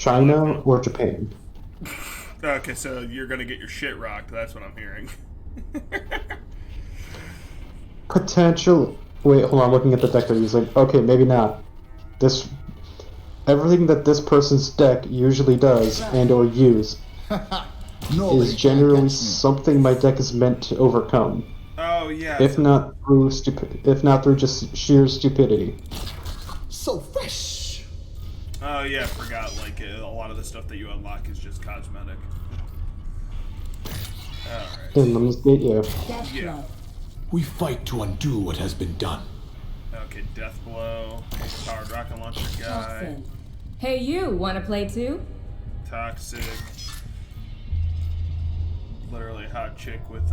China or Japan. Okay, so you're gonna get your shit rocked. That's what I'm hearing. Potential. Wait, hold on. Looking at the deck they're using. Okay, maybe not. Everything that this person's deck usually does and/or use is generally something my deck is meant to overcome. Oh yeah. If not through just sheer stupidity. So fresh. Oh yeah, I forgot. Like a lot of the stuff that you unlock is just cosmetic. All right. Then let me get you. Yeah. We fight to undo what has been done. Okay, Death Blow, Powered Rocket Launcher guy, Hey, you wanna play too? Toxic, literally a hot chick with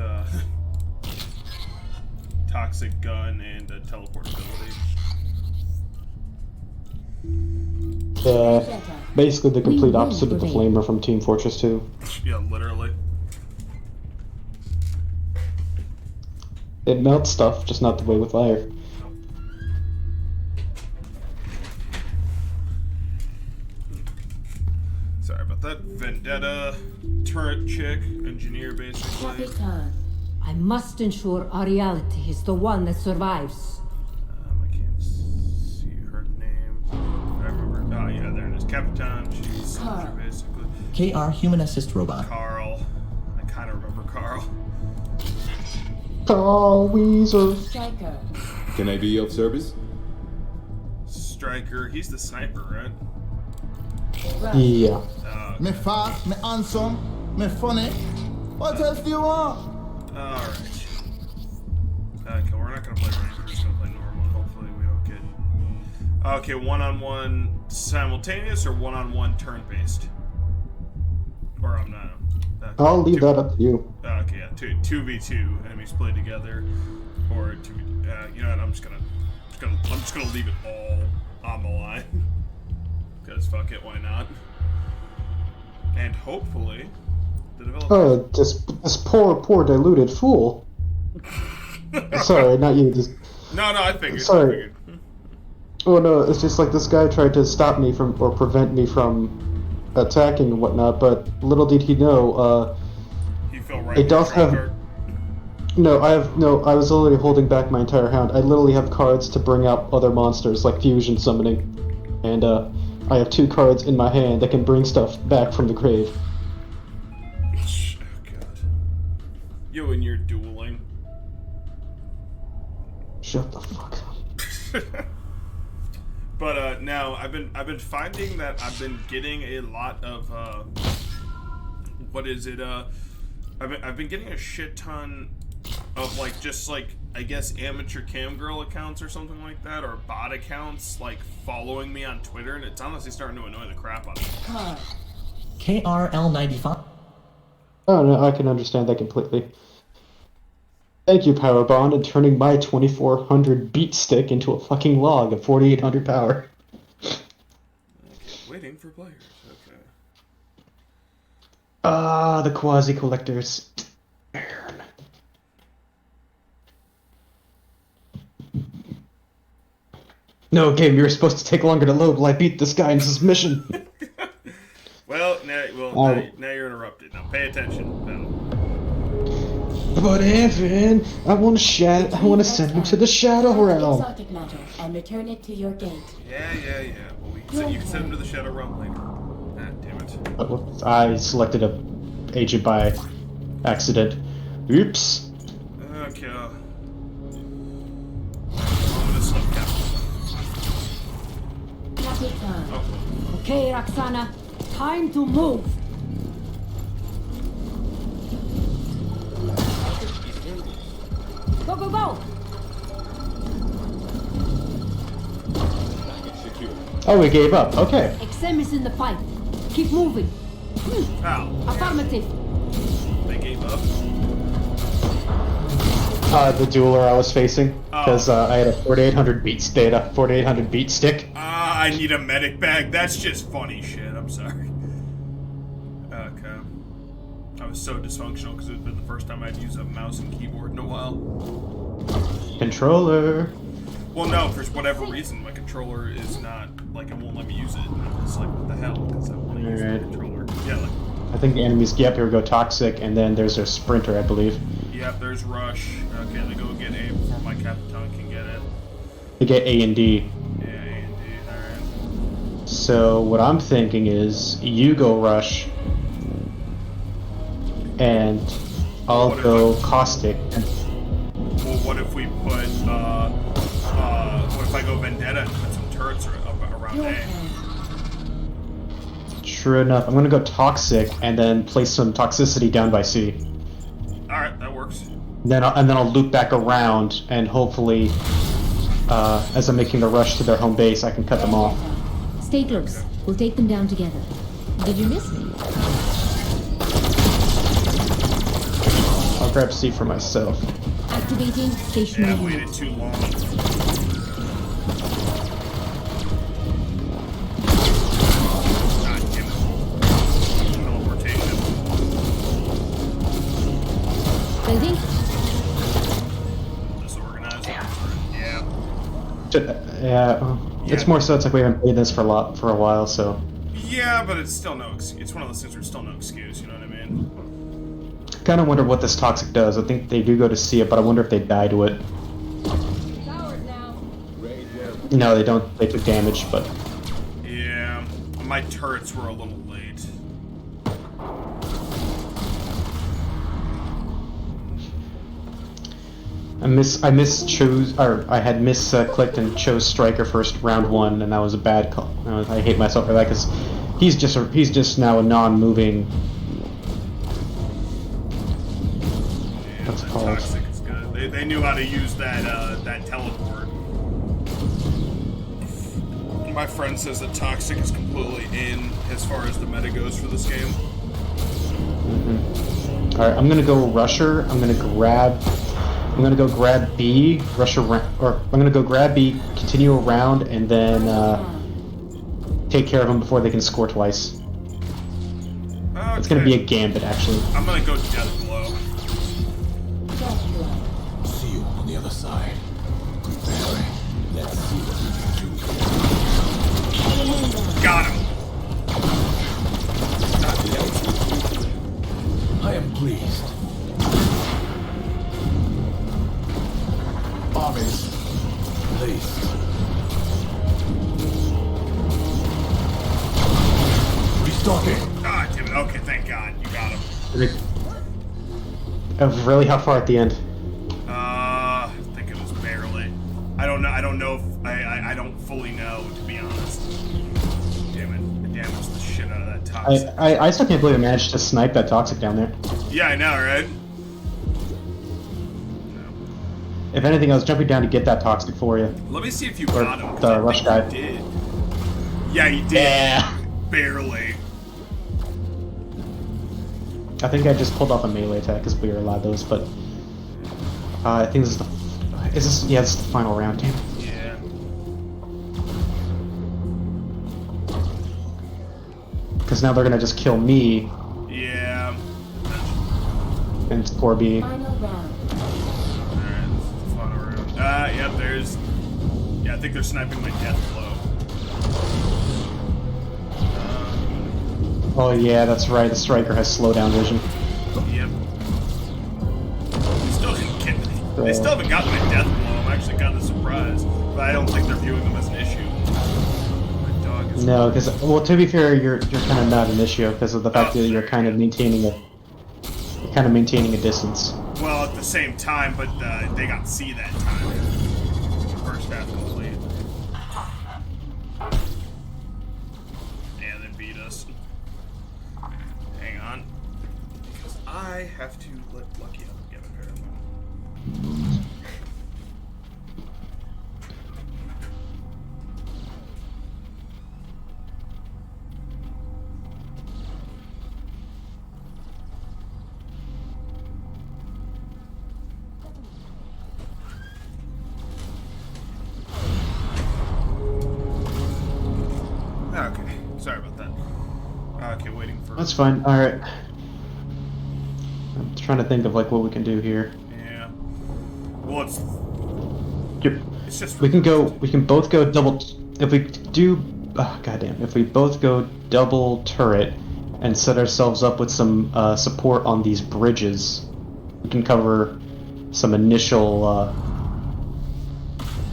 toxic gun and teleportability. Basically the complete opposite of the Flamer from Team Fortress 2. Yeah, literally. It melts stuff, just not the way with fire. Sorry about that. Vendetta, turret chick, engineer basically. Capitan, I must ensure our reality is the one that survives. I can't see her name. I remember. Oh yeah, there it is. Capitan. She's soldier basically. KR Human Assist Robot. Carl. I kind of remember Carl. Carl Weezer. Striker. Can I be of service? Striker. He's the sniper, right? Yeah. Me fast, me handsome, me funny. What else do you want? Alright. Okay, we're not gonna play rank, we're just gonna play normal. Hopefully we don't get... Okay, one-on-one simultaneous or one-on-one turn-based? Or I'm not... I'll leave that up to you. Okay, yeah, 2v2 enemies play together. Or 2 you know what, I'm just gonna leave it all on the line. Because fuck it, why not? And hopefully, the developer... Oh, this poor diluted fool. Sorry, not you. No, I figured. Sorry. Oh no, it's just like this guy tried to stop me from, or prevent me from attacking and whatnot, but little did he know, He fell right it does have... card. I was literally holding back my entire hand. I literally have cards to bring out other monsters, like fusion summoning. And, I have 2 cards in my hand that can bring stuff back from the grave. Oh god. You and your dueling. Shut the fuck up. But now I've been finding that I've been getting a lot of what is it? I've been getting a shit ton of like just like I guess amateur cam girl accounts or something like that, or bot accounts like following me on Twitter, and it's honestly starting to annoy the crap out of me. KRL95. Oh no, I can understand that completely. Thank you, Power Bond, and turning my 2400 beat stick into a fucking log of 4800 power. Okay, waiting for players. Okay. Ah, the quasi collectors. No, game, you're supposed to take longer to load while I beat this guy in his mission. Well, now you're interrupted. Now pay attention. But Evan, I want to send you to the Shadow Realm. Exotic matter and return it to your gate. Yeah. Well, you can send him to the Shadow Realm later. Ah, damn it. I selected a agent by accident. Oops. Okay. I'm gonna select Capitan. Oh. Okay, Roxana, time to move. Go, go, go! Oh, we gave up. Okay. XM is in the fight. Keep moving. Ow. Affirmative. They gave up. The dueler I was facing, because I had a 4800 beat stick. I need a medic bag. That's just funny shit. I'm sorry. Okay. I was so dysfunctional because it had been the first time I'd used a mouse and keyboard in a while. Controller. Well, no, for whatever reason, my controller is not, like, it won't let me use it. And I'm just like, what the hell? Because I want to I think the enemies get up here go toxic, and then there's a sprinter, I believe. Yep, there's rush. Okay, they go get A before my Capitan can get it. They get A and D. Yeah, A and D. Alright. So what I'm thinking is you go rush, and I'll go caustic. Well, what if we put, what if I go Vendetta and put some turrets around A? True enough. I'm gonna go toxic and then place some toxicity down by C. Alright, that works. Then I'll loop back around and hopefully, as I'm making the rush to their home base, I can cut them off. Stay close. We'll take them down together. Did you miss me? I'll grab C for myself. Activating Yeah, stationary I unit. waited too long. God damn it. Teleportation. Building. Disorganized. Yeah. Yeah, it's more so it's like we haven't played this for a while, so. Yeah, but it's still no excuse. It's one of those things where it's still no excuse, you know what I mean? Kind of wonder what this toxic does. I think they do go to see it, but I wonder if they die to it. No, they don't. They took damage, but Yeah, my turrets were a little late. I had misclicked and chose Striker first round 1, and that was a bad call. I hate myself for that because he's just now a non-moving. What's it called? Toxic is good. They knew how to use that teleport. My friend says that Toxic is completely in as far as the meta goes for this game. All right, I'm gonna go Rusher. I'm gonna go grab B, rush around, or I'm gonna go grab B, continue around, and then take care of them before they can score twice. Okay. It's gonna be a gambit, actually. I'm gonna go Death Blow. See you on the other side. Prepare. Let's see what we can do. Got him. I am pleased. Armies placed. Restocking. Ah, damn it. Okay, thank God. You got him. Really, how far at the end? I think it was barely. I don't know if I don't fully know, to be honest. Damn it. I damaged the shit out of that Toxic. I still can't believe I managed to snipe that toxic down there. Yeah, I know, right? If anything, I was jumping down to get that toxic for you. Let me see if you Or got him. 'cause the I rush think guy. you did. Yeah, you did. Yeah. Barely. I think I just pulled off a melee attack because we were allowed those, but I think this is this is the final round, damn it. Yeah. Because now they're gonna just kill me Yeah. and score B. Final round. Alright, this is the final round. Yep, there's... Yeah, I think they're sniping my Death Blow. Oh yeah, that's right. The Striker has slowdown vision. Yep. They still haven't gotten my Death Blow. I'm actually kind of surprised. But I don't think they're viewing them as an issue. My dog is... No, because well, to be fair, you're kind of not an issue because of the fact that you're kind of maintaining a distance. Well, at the same time, but they got C that time. First half complete. And they beat us. Hang on. Because I have to let Lucky up again, apparently. Okay, sorry about that. Okay, waiting for... That's fine. All right. I'm trying to think of like what we can do here. Yeah. Well, it's... Yep. It's just... We can both go double. If we do, goddamn, if we both go double turret, and set ourselves up with some support on these bridges. We can cover some initial.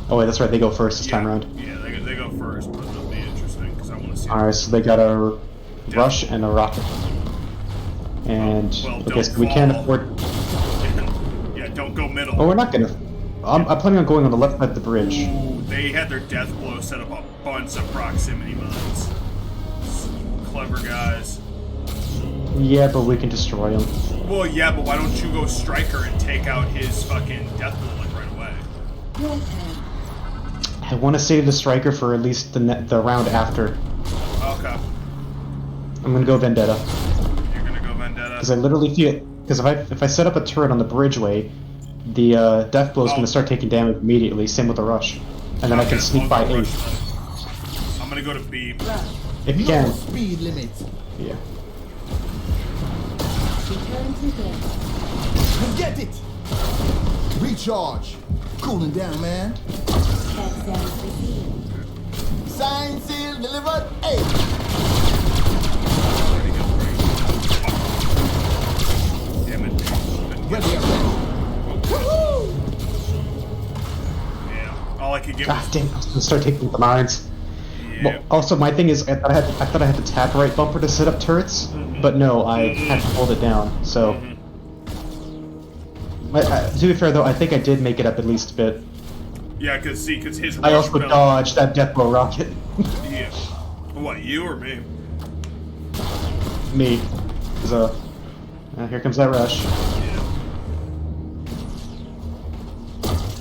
Oh wait, that's right. They go first this time around. Yeah, they go first, but it'll be interesting because I want to see. All right, so they got a rush and a rocket, and okay, so we can't afford. Yeah, don't go middle. Oh, we're not gonna. I'm planning on going on the left side of the bridge. Ooh, they had their death blow set up a bunch of proximity mines. Clever guys. Yeah, but we can destroy them. Well, yeah, but why don't you go Striker and take out his fucking death blow like right away? I want to save the striker for at least the round after. Okay. I'm gonna go Vendetta. You're gonna go Vendetta. Because I literally feel because if I set up a turret on the bridgeway, the death blow is gonna start taking damage immediately. Same with the rush, and then I can sneak by A. I'm gonna go to B. If you can. Speed limit. Yeah. Return to bed. Get it. Recharge. Cooling down, man. Access received. Signed, sealed, delivered. Hey. Damn it. Ready up. Woohoo! Yeah. All I could get Ah, was. damn! I was gonna start taking the mines. Yeah. Well, also, my thing is, I thought I had to tap right bumper to set up turrets, but no, I had to hold it down. So, to be fair though, I think I did make it up at least a bit. Yeah, cause his. I also rush belt- dodged that death blow rocket. Yeah. What, you or me? Me. So, here comes that rush. Yeah.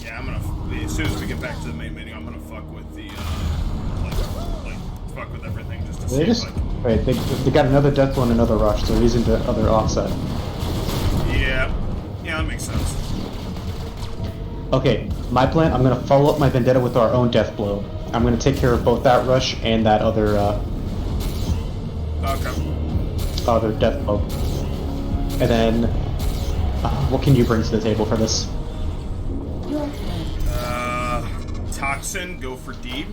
Yeah, I'm gonna. As soon as we get back to the main menu, I'm gonna fuck with the like fuck with everything just to see. They just Like, wait. They got another death blow and another rush. So they're using the other offset. yeah. Yeah, that makes sense. Okay, my plan. I'm gonna follow up my vendetta with our own death blow. I'm gonna take care of both that rush and that other Okay. other death blow. And then, what can you bring to the table for this? Your turn. Toxin, go for deep.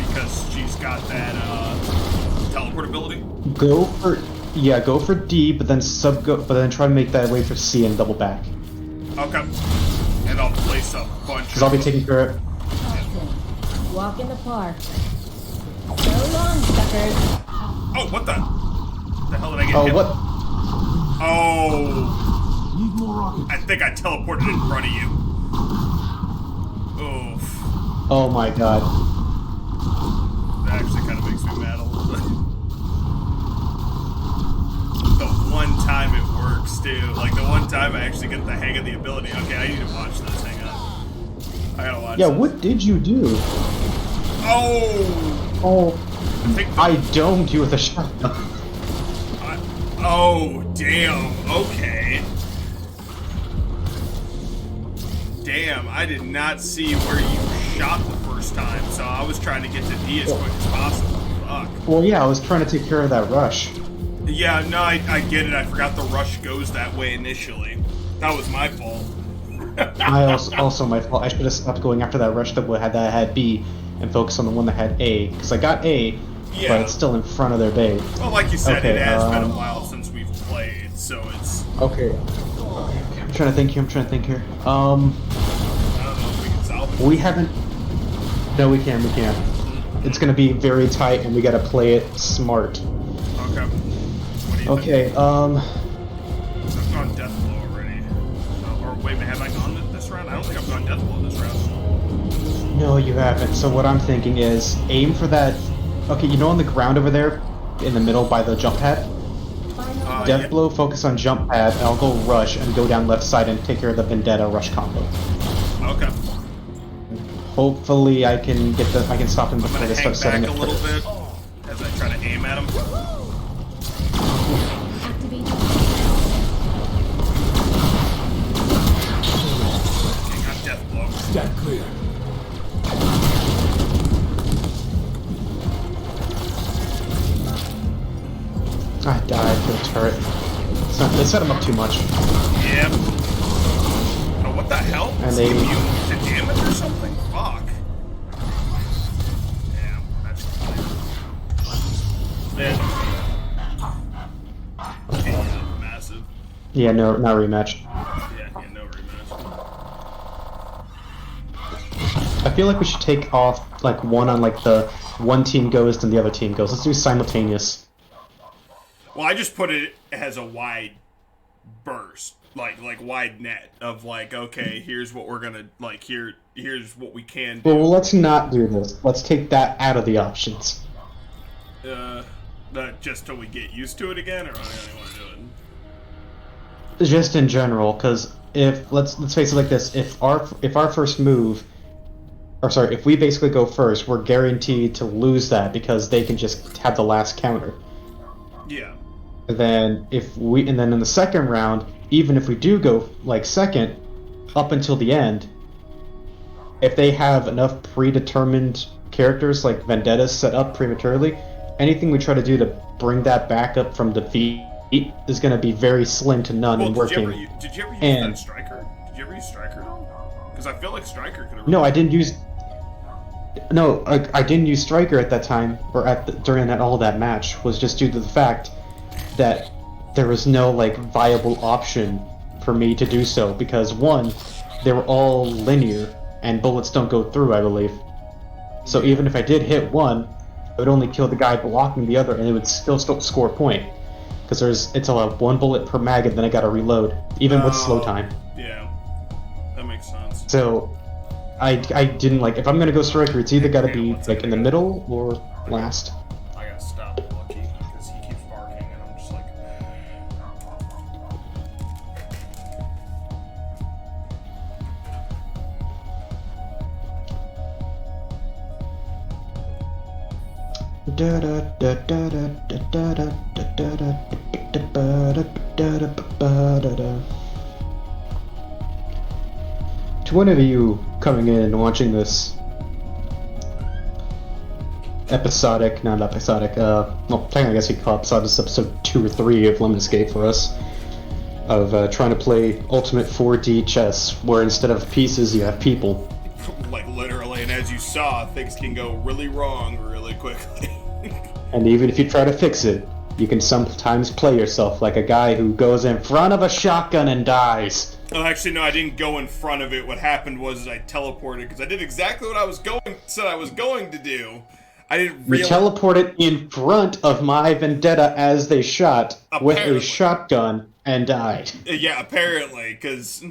Because she's got that teleport ability. Go for D, but then try to make that way for C and double back. Okay. And I'll place a bunch. Because I'll be taking care of. Toxin. Walk in the park. So long, suckers. Oh, what the hell did I get Oh, hit? what? Oh, Need more rockets. I think I teleported in front of you. Oof. Oh my god. That actually kind of makes me mad a little bit. The one time it works, too. Like, the one time I actually get the hang of the ability. Okay, I need to watch this. Hang on. I gotta watch Yeah, this. what did you do? Oh! Oh, I think I domed you with a shotgun. Oh, damn. Okay. Damn, I did not see where you shot the first time, so I was trying to get to D as quick as possible. Fuck. Well, yeah, I was trying to take care of that rush. Yeah, no, I get it. I forgot the rush goes that way initially. That was my fault. Also my fault. I should have stopped going after that rush that had B and focus on the one that had A. Because I got A, Yeah. but it's still in front of their base. Well, like you said, Okay, it has been a while since we've played, so it's... Okay. I'm trying to think here. I don't know if we can salvage We haven't. No, we can. It's gonna be very tight, and we gotta play it smart. it. Okay. What do you Okay. think? I've gone Death Blow already. Or wait, have I gone this round? I don't think I've gone Death Blow this round. No, you haven't. So what I'm thinking is aim for that. Okay, you know on the ground over there, in the middle by the jump pad. Death Yeah. blow. Focus on jump pad, and I'll go rush and go down left side and take care of the vendetta rush combo. Okay. Hopefully, I can stop him I'm before gonna they hang start setting back a it. little bit as I try to aim at him. Activate. Okay, got Death Blow. Stack clear. I died to the turret. They set him up too much. Yep. Oh, what the hell? And Is they- he immune to damage or something? Fuck. Damn, that's Yeah, massive. Yeah, no rematch. Yeah, no rematch. I feel like we should take off like one on like the one team goes and the other team goes. Let's do simultaneous. Well, I just put it as a wide burst, like wide net of like, okay, here's what we're gonna like. Here's what we can do. Well, let's not do this. Let's take that out of the options. Just till we get used to it again, or I don't even want to do it. Just in general, because if let's face it like this: if our first move, or sorry, if we basically go first, we're guaranteed to lose that because they can just have the last counter. Yeah. And then in the second round, even if we do go like second, up until the end, if they have enough predetermined characters like vendettas set up prematurely, anything we try to do to bring that back up from defeat is going to be very slim to none and working. Did you ever use that Striker? Did you ever use Striker? Because I feel like Striker could have... No, I didn't use... No, I didn't use Striker at that time, or during all that match, was just due to the fact that there was no, like, viable option for me to do so, because, one, they were all linear, and bullets don't go through, I believe. So even if I did hit one, it would only kill the guy blocking the other, and it would still score a point. Because it's a one bullet per mag, and then I gotta reload, even with slow time. Yeah, that makes sense. So, I didn't like, if I'm gonna go Striker, it's either gotta be, like, in the middle or last. I gotta stop Lucky, because he keeps barking, and I'm just like... To one of you coming in and watching this episodic, not episodic, well, technically I guess you could call it episodic, this episode 2 or 3 of Lemon Escape for us, of trying to play Ultimate 4D chess, where instead of pieces you have people. Like, literally, and as you saw, things can go really wrong really quickly. And even if you try to fix it, you can sometimes play yourself like a guy who goes in front of a shotgun and dies. Oh, actually, no, I didn't go in front of it. What happened was I teleported, because I did exactly what I said I was going to do. I didn't realize... You teleported in front of my vendetta as they shot with a shotgun and died. Yeah, apparently, because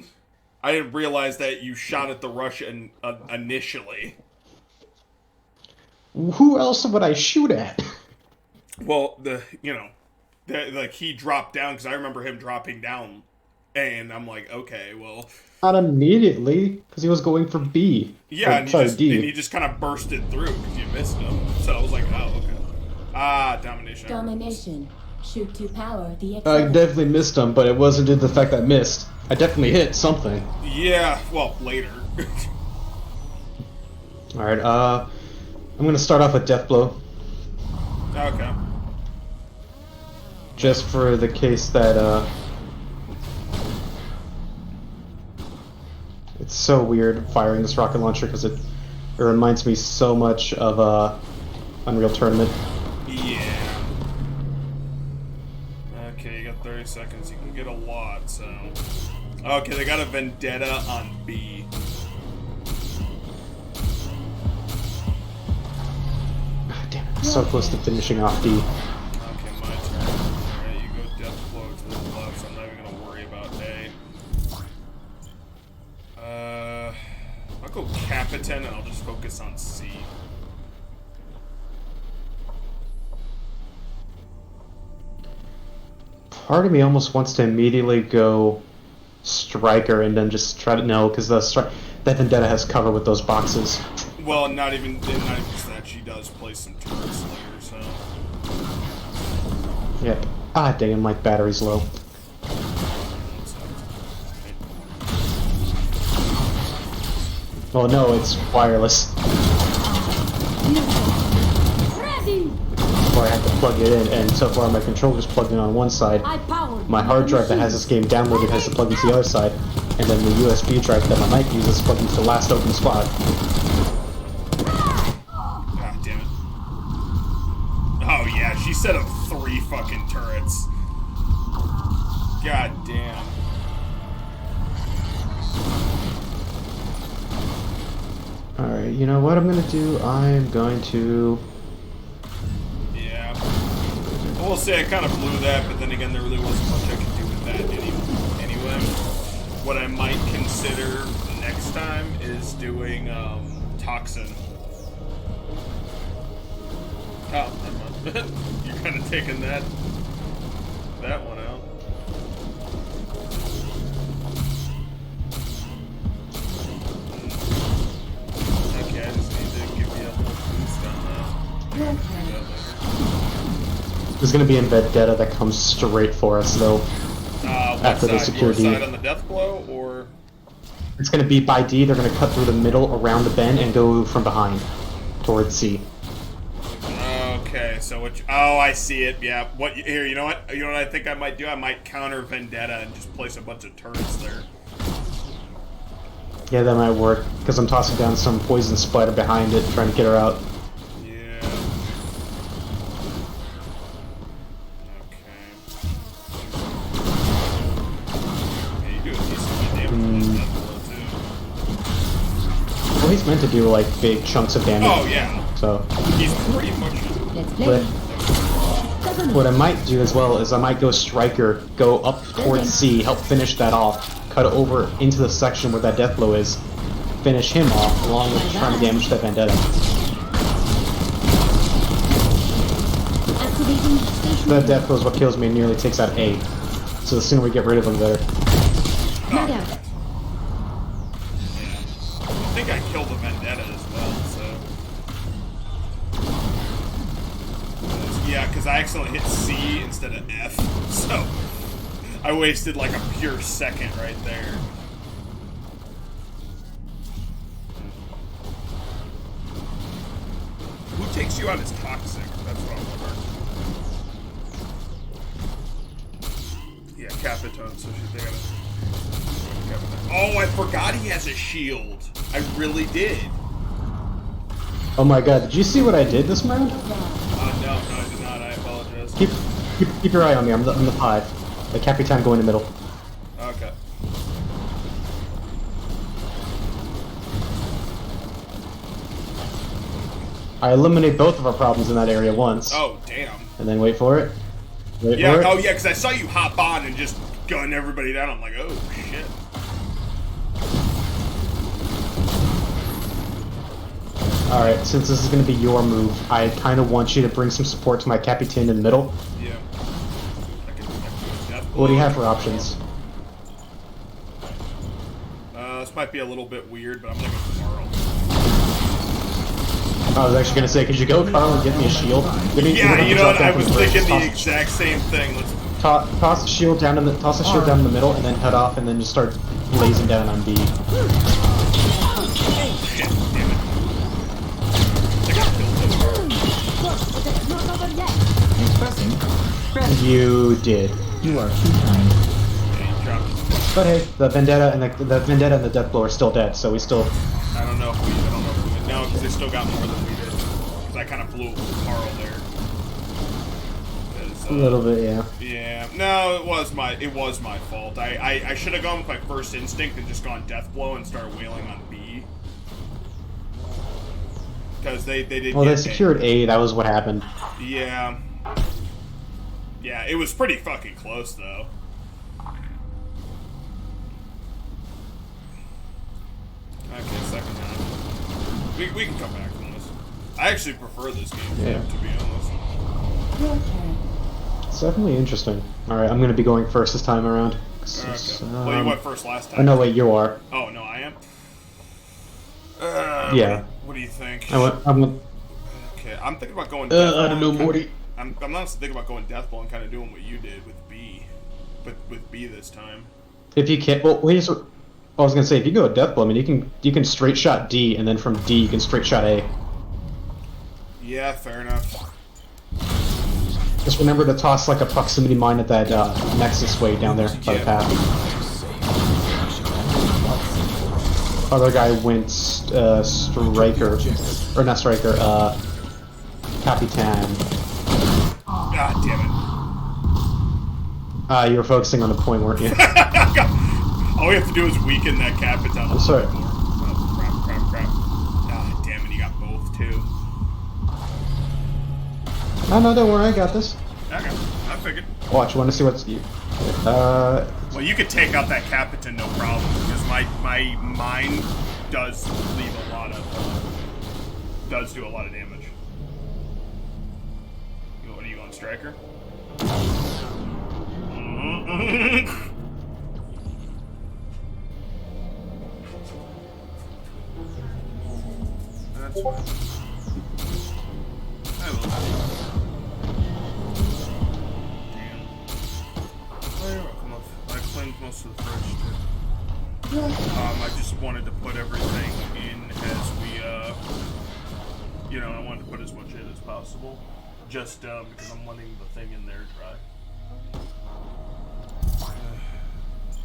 I didn't realize that you shot at the Russian initially. Who else would I shoot at? Well, like, he dropped down, because I remember him dropping down, and I'm like, okay, well... Not immediately, because he was going for B. Yeah, D. And he just kind of bursted through, because you missed him. So I was like, oh, okay. Domination. Domination. Shoot to power the I accelerator. definitely missed him, but it wasn't due to the fact that I missed. I definitely hit something. Yeah, well, later. Alright, I'm gonna start off with Death Blow. Okay. Just for the case that, it's so weird firing this rocket launcher because it reminds me so much of, Unreal Tournament. Yeah. Okay, you got 30 seconds. You can get a lot, so... Okay, they got a vendetta on B. Damn it, I'm so close to finishing off D. Okay, my turn. Alright, you go Death Blow to the left, so I'm not even gonna worry about A. I'll go Capitan and I'll just focus on C. Part of me almost wants to immediately go Striker and then just try to know because that vendetta has cover with those boxes. Well, not even just that. She does play some turrets later, so. Yep. Ah, damn, my battery's low. Oh no, it's wireless. Or I have to plug it in, and so far my controller's plugged in on one side. My hard drive that has this game downloaded has to plug into the other side, and then the USB drive that my mic uses plugged into the last open spot. God damn it. Oh yeah, She set up 3 fucking turrets. God damn. Alright, you know what I'm gonna do? I'm going to... Yeah. I will say I kind of blew that, but then again, there really wasn't much I could do with that anyway. What I might consider next time is doing, Toxin. Oh, never mind. You're kind of taking that one out. Okay, I just need to give you a little boost on that. There's gonna be a vendetta that comes straight for us, though. After the security. Your side on the death blow, or? It's gonna be by D, they're gonna cut through the middle, around the bend, and go from behind. Towards C. Okay, so which... Oh, I see it, yeah. Here, you know what? You know what I think I might do? I might counter Vendetta and just place a bunch of turrets there. Yeah, that might work, because I'm tossing down some poison spider behind it, trying to get her out. Yeah. Okay. Yeah, you do a decent amount of damage with that blow, too. Well, he's meant to do, like, big chunks of damage. Oh, yeah. So... He's pretty much... Let's play. What I might do as well is I might go Striker, go up towards C, help finish that off, cut over into the section where that death blow is, finish him off, along with trying to damage that Vendetta. Activating station. That death blow is what kills me and nearly takes out A. So the sooner we get rid of him, the better. Mag out. I think I killed the Vendetta as well, so... Yeah, because I accidentally hit C instead of F, so... I wasted like a pure second right there. Who takes you out as toxic? That's what I'm wondering. Yeah, Capitan, so they gotta... Capitan. Oh, I forgot he has a shield. I really did. Oh my god, did you see what I did this round? No, I did not. I apologize. Keep your eye on me, I'm the pod. The Capitan go in the middle. Okay. I eliminate both of our problems in that area once. Oh, damn. And then wait for it. Wait Yeah, for it. oh yeah, because I saw you hop on and just gun everybody down. I'm like, oh, shit. Alright, since this is going to be your move, I kind of want you to bring some support to my Capitan in the middle. Yeah. I can do a death What do you blow. have for options? This might be a little bit weird, but I'm gonna go Carl. I was actually going to say, could you go, Carl, and get me a shield? Yeah, you know what? I was thinking the exact same thing. Let's... Toss the shield down in the down in the middle, and then head off, and then just start blazing down on B. Shit, damn it. I got killed. You did. You are too kind. Yeah, you dropped it. But hey, the Vendetta and the Vendetta and the Death Blow are still dead, so we still... I don't know if we no, because they still got more than we did. Because I kind of blew Carl there. A little bit, yeah. Yeah, no, it was my fault. I should have gone with my first instinct and just gone Death Blow and started wailing on B. Because they did. Well, they secured A. That was what happened. Yeah. Yeah, it was pretty fucking close though. Okay, second round. We can come back from this. I actually prefer this game, Yeah. to be honest. It's definitely interesting. Alright, I'm going to be going first this time around. Okay. Well, you went first last time. Oh, no, wait, you are. Oh, no, I am? Yeah. What do you think? I'm Okay, I'm thinking about going Death I don't know, Blow. Morty. I'm honestly thinking about going Death Blow and kind of doing what you did with B. But with B this time. If you can't... Well, wait, so... I was going to say, if you go Death Blow, I mean, you can straight shot D, and then from D, you can straight shot A. Yeah, fair enough. Just remember to toss, like, a proximity mine at that Nexus way down there by the path. Other guy went Striker, or not Striker, Capitan. You were focusing on the point, weren't you? All we have to do is weaken that Capitan. I'm sorry. Oh, crap. Ah, damn it, you got both, too. No, don't worry, I got this. Okay, I figured. Watch, you want to see what's... Well, you could take out that Capitan, no problem, because my mine does leave a lot of... does do a lot of damage. What are you on, Striker? That's fine. I will. Damn. Oh, you're welcome. I cleaned most of the fridge too. I just wanted to put everything in as we, I wanted to put as much in as possible. Just because I'm wanting the thing in there dry.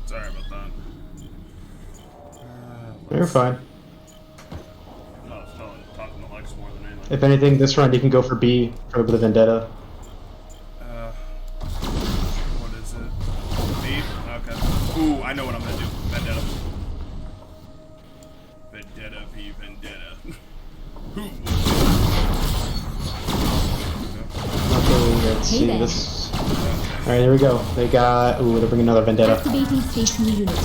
Sorry about that. You're fine. I was talking to Lex more than anything. If anything, this round you can go for B for the Vendetta. What is it? B? Okay. Ooh, I know what I'm gonna do. Vendetta. Vendetta, V, Vendetta. Okay, let's see there. this. Alright, here we go. They got... Ooh, they're bringing another Vendetta. Activating station unit.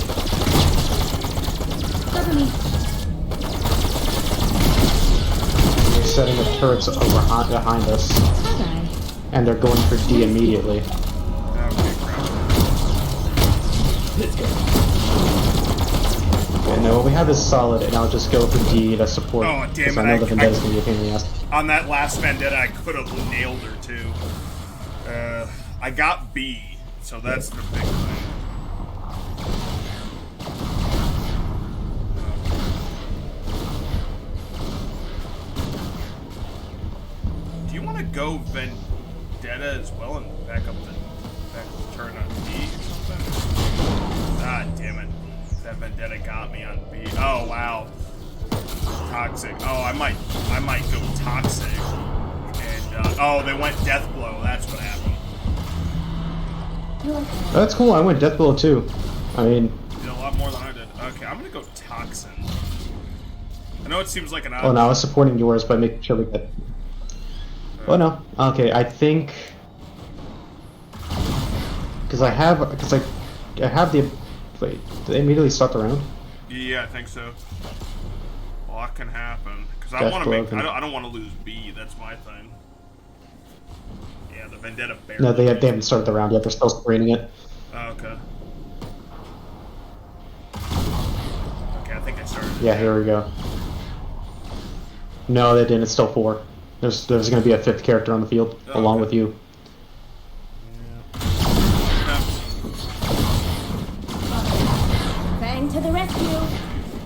Cover me. They're setting up turrets behind us. Hi. And they're going for D immediately. And what we have is solid, and I'll just go for D to support. Oh, damn because it, I know the Vendetta's gonna be a pain in the ass. On that last Vendetta, I could have nailed her too. I got B, so that's the big thing. Do you want to go Vendetta as well and back up the turn on B or something? Ah, damn it. That Vendetta got me on B. Oh, wow. Toxic. Oh, I might go Toxic. And, oh, they went Death Blow. That's what happened. That's cool, I went Death Blow too. I mean... Did a lot more than I did. Okay, I'm gonna go Toxin. I know it seems like an odd... Oh no, I was supporting yours by making sure we get... Oh no. Okay, I think... Because I have the... Wait, did they immediately start the round? Yeah, I think so. A lot can happen. Because I Death want to Blow make... can- I don't want to lose B. That's my thing. Yeah, the Vendetta barely... No, they haven't started the round yet, they're still screening it. Oh, okay. Okay, I think I started. Yeah, here we go. No, they didn't, it's still 4. There's gonna be a 5th character on the field, Oh, along okay. with you. Bang to the rescue.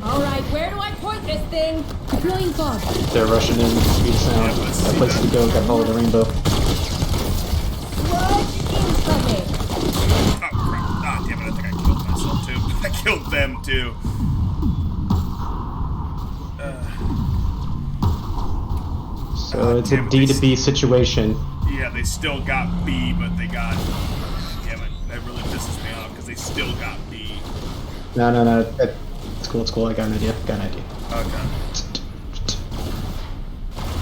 All right, where do I point this thing? Deploying pod. They're rushing in, speed sound. Yeah, let's That see place that. to go, got follow the rainbow. What incoming? Oh, crap. Ah, damn it, I think I killed myself, too. I killed them, too. So it's damn a it, D they to B situation. Yeah, they still got B, but they got... Damn it, that really pisses me off, because they still got B. No. It's cool, I got an idea. Okay.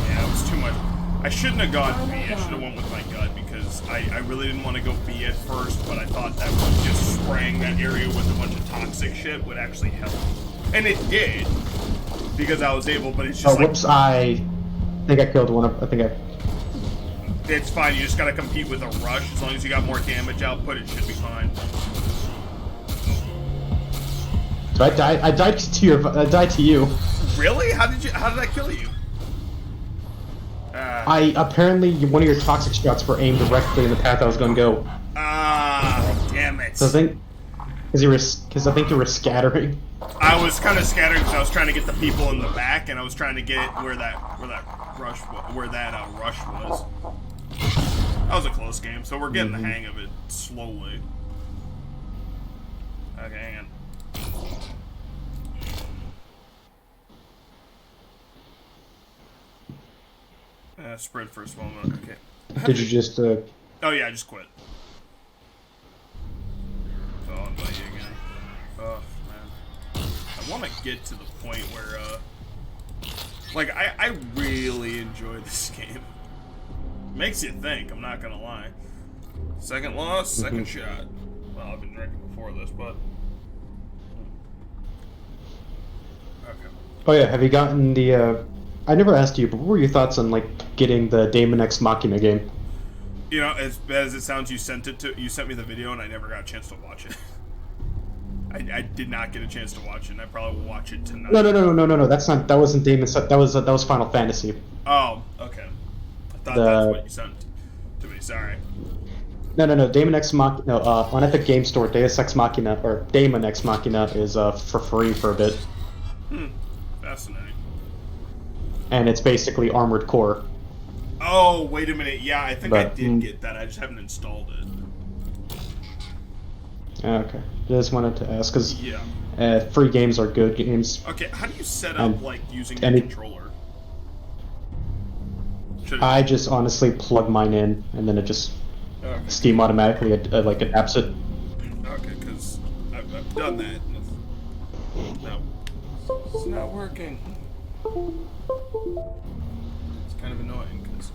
Yeah, it was too much. I shouldn't have gone B, I should have went with my gut, because I really didn't want to go B at first, but I thought that just spraying that area with a bunch of toxic shit would actually help. And it did, because I was able, but it's just Oh, like... whoops, I think I killed one of... It's fine, you just gotta compete with a rush. As long as you got more damage output, it should be fine. So I died to you. Really? How did I kill you? Apparently one of your toxic shots were aimed directly in the path I was gonna go. Damn it. So I think... Because I think you were scattering. I was kind of scattering because I was trying to get the people in the back, and I was trying to get where that rush was. That was a close game, so we're getting the hang of it slowly. Okay, hang on. Spread first of all. Okay. Did you just... Oh yeah, I just quit. want to get to the point where, like, I really enjoy this game. Makes you think, I'm not gonna lie. Second loss, second shot. Well, I've been drinking before this, but... Okay. Oh yeah, have you gotten the, I never asked you, but what were your thoughts on, like, getting the Daemon X Machina game? You know, as bad as it sounds, you sent me the video and I never got a chance to watch it. I did not get a chance to watch it, and I probably will watch it tonight. No, that wasn't Daemon, that was Final Fantasy. Oh, okay. I thought that's what you sent to me, sorry. No, Daemon X Machina, no, on Epic Game Store, Deus Ex Machina, or Daemon X Machina is, for free for a bit. Fascinating. And it's basically Armored Core. Oh, wait a minute, yeah, I think I did get that, I just haven't installed it. Okay, just wanted to ask, because Yeah. free games are good games. Okay, how do you set up, like, using the any- controller? I just honestly plug mine in, and then it just Steam automatically like adapts it. Okay, because I've done that. And no, it's not working. It's kind of annoying because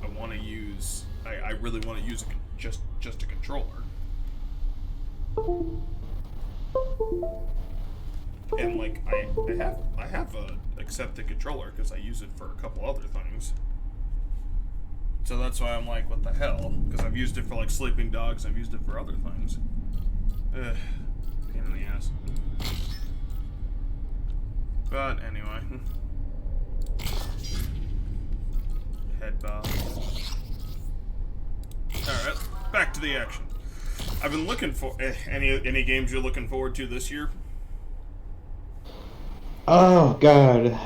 I want to use. I really want to use just a controller. And like I have a accepted controller because I use it for a couple other things. So that's why I'm like, what the hell? Because I've used it for like sleeping dogs. I've used it for other things. Ugh, pain in the ass. But anyway, head bob. All right, back to the action. I've been looking for any games you're looking forward to this year. Oh god.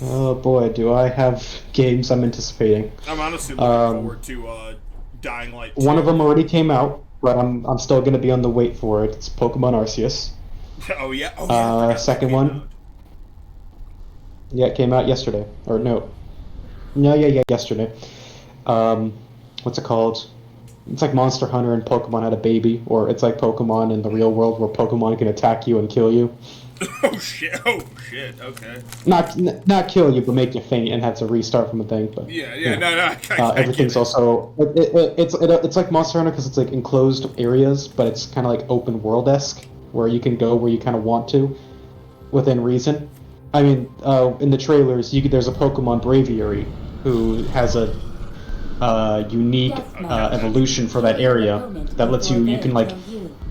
Oh boy, do I have games I'm anticipating. I'm honestly looking forward to Dying Light 2. One of them already came out, but I'm still gonna be on the wait for it. It's Pokemon Arceus. Oh yeah. Oh yeah. I forgot Second that came one. out. Yeah, it came out yesterday. Or no. Yeah, yesterday. What's it called? It's like Monster Hunter and Pokemon had a baby, or it's like Pokemon in the real world where Pokemon can attack you and kill you. Oh shit! Okay. Not kill you, but make you faint and have to restart from a thing. But Yeah. No. I everything's get it. also it's like Monster Hunter because it's like enclosed areas, but it's kind of like open world-esque where you can go where you kind of want to, within reason. I mean, in the trailers, there's a Pokemon Braviary who has a unique evolution for that area that lets you can like,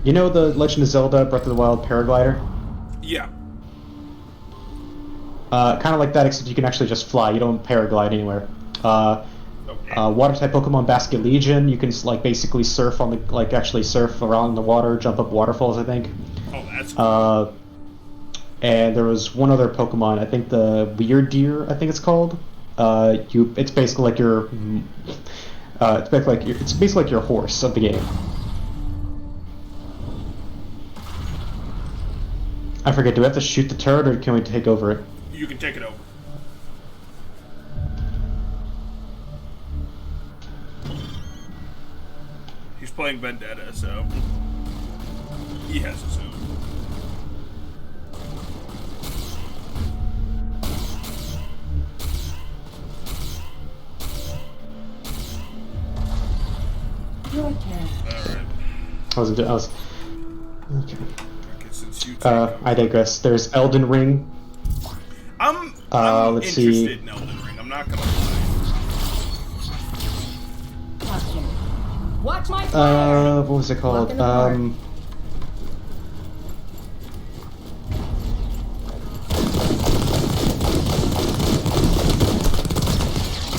you know, the Legend of Zelda Breath of the Wild paraglider. Yeah. Kind of like that, except you can actually just fly. You don't paraglide anywhere. Water type Pokemon Basket Legion. You can like basically surf on the actually surf around the water, jump up waterfalls. I think. Oh, that's cool. And there was one other Pokemon. I think the Weird Deer. I think it's called. It's basically like your. It's basically like your horse of the game. I forget, do we have to shoot the turret, or can we take over it? You can take it over. He's playing Vendetta, so he has his own. Your turn. Alright. I was okay. Okay, since you take I digress. There's Elden Ring. I'm let's interested see. in Elden Ring, I'm not gonna lie. Caution. Watch my fire. What was it called? Walk in the park.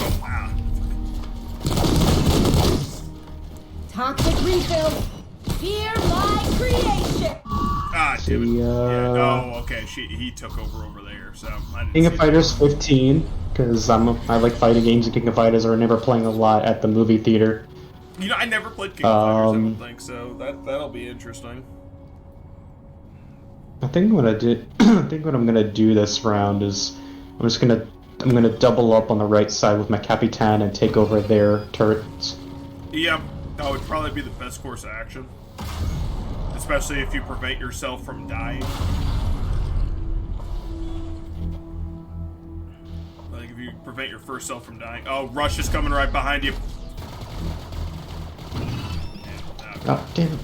Oh wow. Toxic refill. Fear my creation. Ah, damn it. The, Yeah. Oh, okay. He took over there, so I didn't King see of that. Fighters 15, because I like fighting games, and King of Fighters are never playing a lot at the movie theater. You know, I never played King of Fighters, I don't think, so that'll be interesting. I think what I'm gonna do this round is I'm gonna double up on the right side with my Capitan and take over their turrets. Yeah, that would probably be the best course of action. Especially if you prevent yourself from dying. prevent your first self from dying. Oh, Rush is coming right behind you. Oh, damn it.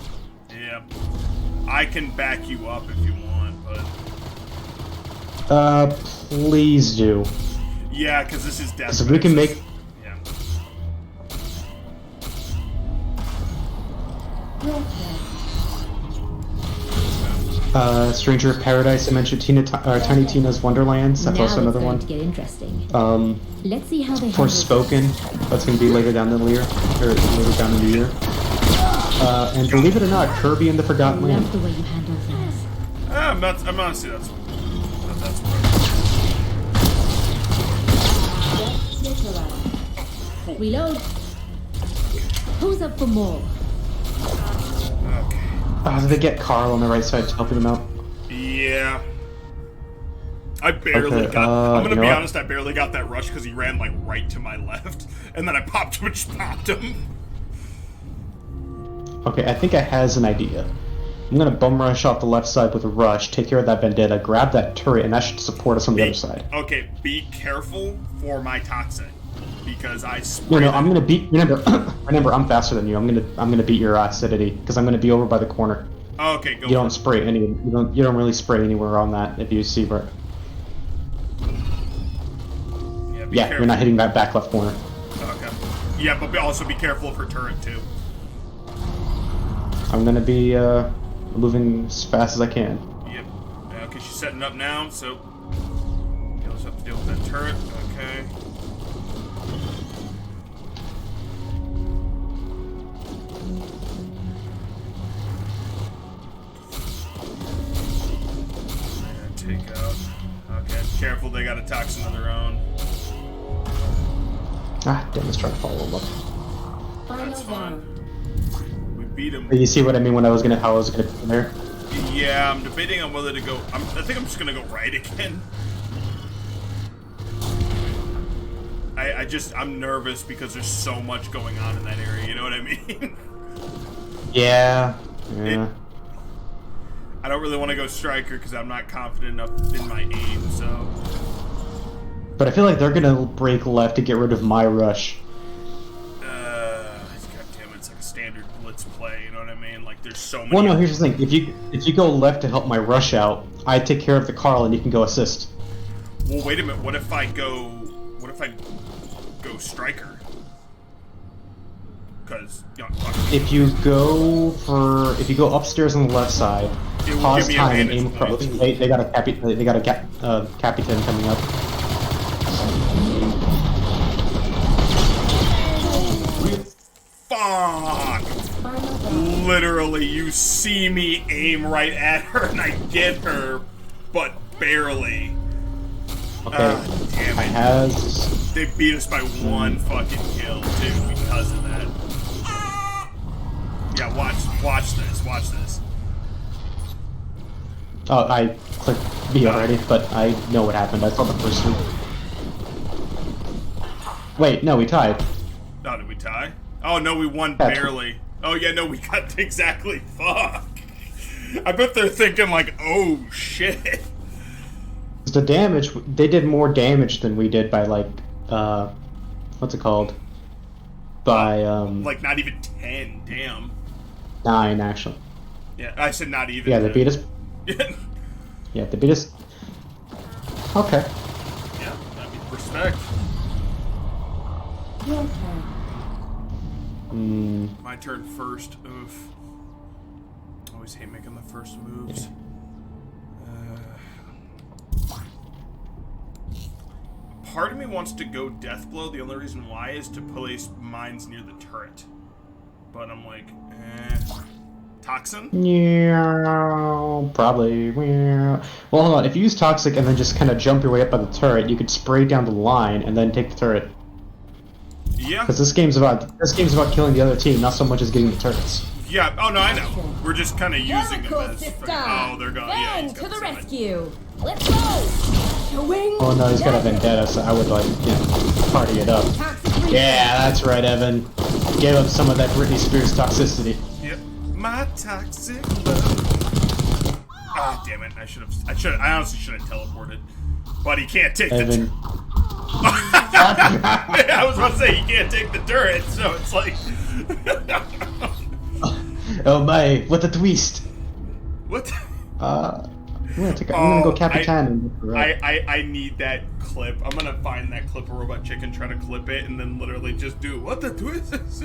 Yeah. I can back you up if you want, but... Please do. Yeah, because this is death. So we can make... Yeah. Stranger of Paradise, I mentioned Tiny Tina's Wonderlands. That's also another one. To get interesting. Let's see how they Forspoken. That's going to be later down in the year. Or later down in the year. And believe it or not, Kirby and the Forgotten Land. the way you handle things. I'm honestly, that's Reload. Who's up for more? okay. Did they get Carl on the right side helping them out? Yeah. I barely got... I'm gonna be honest, I barely got that rush because he ran, like, right to my left. And then I popped him and just popped him. Okay, I think I has an idea. I'm gonna bum rush off the left side with a rush, take care of that vendetta, grab that turret, and that should support us on the other side. Okay, be careful for my toxic. Because I No, I'm gonna beat... Remember, I'm faster than you. I'm gonna beat your acidity, because I'm gonna be over by the corner. Okay, go. You don't spray any... You don't really spray anywhere on that if you see where... Yeah, careful. you're not hitting that back left corner. Okay. Yeah, but also be careful of her turret, too. I'm gonna be, moving as fast as I can. Yep. Okay, she's setting up now, so... You'll just have to deal with that turret. Okay. Take out. Okay, careful, they got a toxin of their own. Ah, damn, let's try to follow him up. That's fine. We beat him. You see what I mean when how I was gonna come there? Yeah, I'm debating on whether to go... I think I'm just gonna go right again. I'm nervous because there's so much going on in that area, you know what I mean? Yeah. I don't really want to go striker because I'm not confident enough in my aim, so... But I feel like they're gonna break left to get rid of my rush. Goddammit, it's like a standard blitz play, you know what I mean? Like, there's so many... Well, no, here's the thing. If you go left to help my rush out, I take care of the Carl and you can go assist. Well, wait a minute, what if I go striker? Because, you know, If you go upstairs on the left side, pause time and aim pro. They got a Capitan coming up. Fuck! Literally, you see me aim right at her and I get her, but barely. Okay, damn it. They beat us by one fucking kill, too, because of that. Yeah, watch this. Oh, I clicked B already, but I know what happened. I saw the first one. Wait, no, we tied. Oh, did we tie? Oh, no, we won barely. Oh, yeah, no, we got exactly. Fuck. I bet they're thinking, like, oh, shit. The damage, they did more damage than we did by, like, what's it called? By, like, not even 10, damn. 9, actually. Yeah, I said not even. Yeah, they beat us. Yeah, they beat us. Okay. Yeah, I mean, respect. Your turn. My turn first. Oof. Always hate making the first moves. Part of me wants to go Deathblow. The only reason why is to place mines near the turret. But I'm like, Toxin? Yeah, probably. Yeah. Well, hold on. If you use Toxic and then just kind of jump your way up by the turret, you could spray down the line and then take the turret. Yeah. Because this game's about killing the other team, not so much as getting the turrets. Yeah. Oh no, I know. We're just kind of using them as. Oh, they're going. Yeah. Bang to the rescue. Let's go. Showing. Oh no, he's got a vendetta, so I would party it up. Yeah, that's right, Evan. Give him some of that Britney Spears toxicity. Yep. My toxic love. Ah, damn it! I honestly should have teleported, but he can't take Evan. the. I was about to say, he can't take the turret, so it's like... Oh my, what a twist. What? I'm gonna go Capitan. I need that clip. I'm gonna find that clip of Robot Chicken, try to clip it, and then literally just do what the twist is.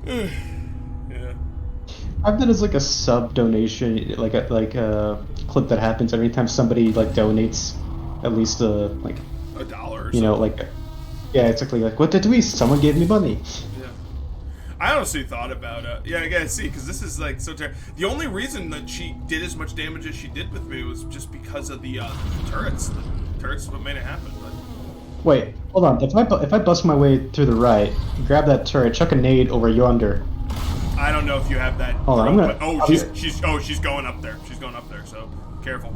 Yeah. I've done as like a sub donation, like a clip that happens every time somebody like donates at least like $1 or you know something. like yeah, it's like what the twist? Someone gave me money. Yeah. I honestly thought about yeah, I gotta see, because this is like so terrible. The only reason that she did as much damage as she did with me was just because of the turrets. The turrets is what made it happen. But Wait, hold on. If I bust my way through the right, grab that turret, chuck a nade over yonder. I don't know if you have that. Hold on, I'm gonna. Oh, she's going up there. She's going up there. So careful.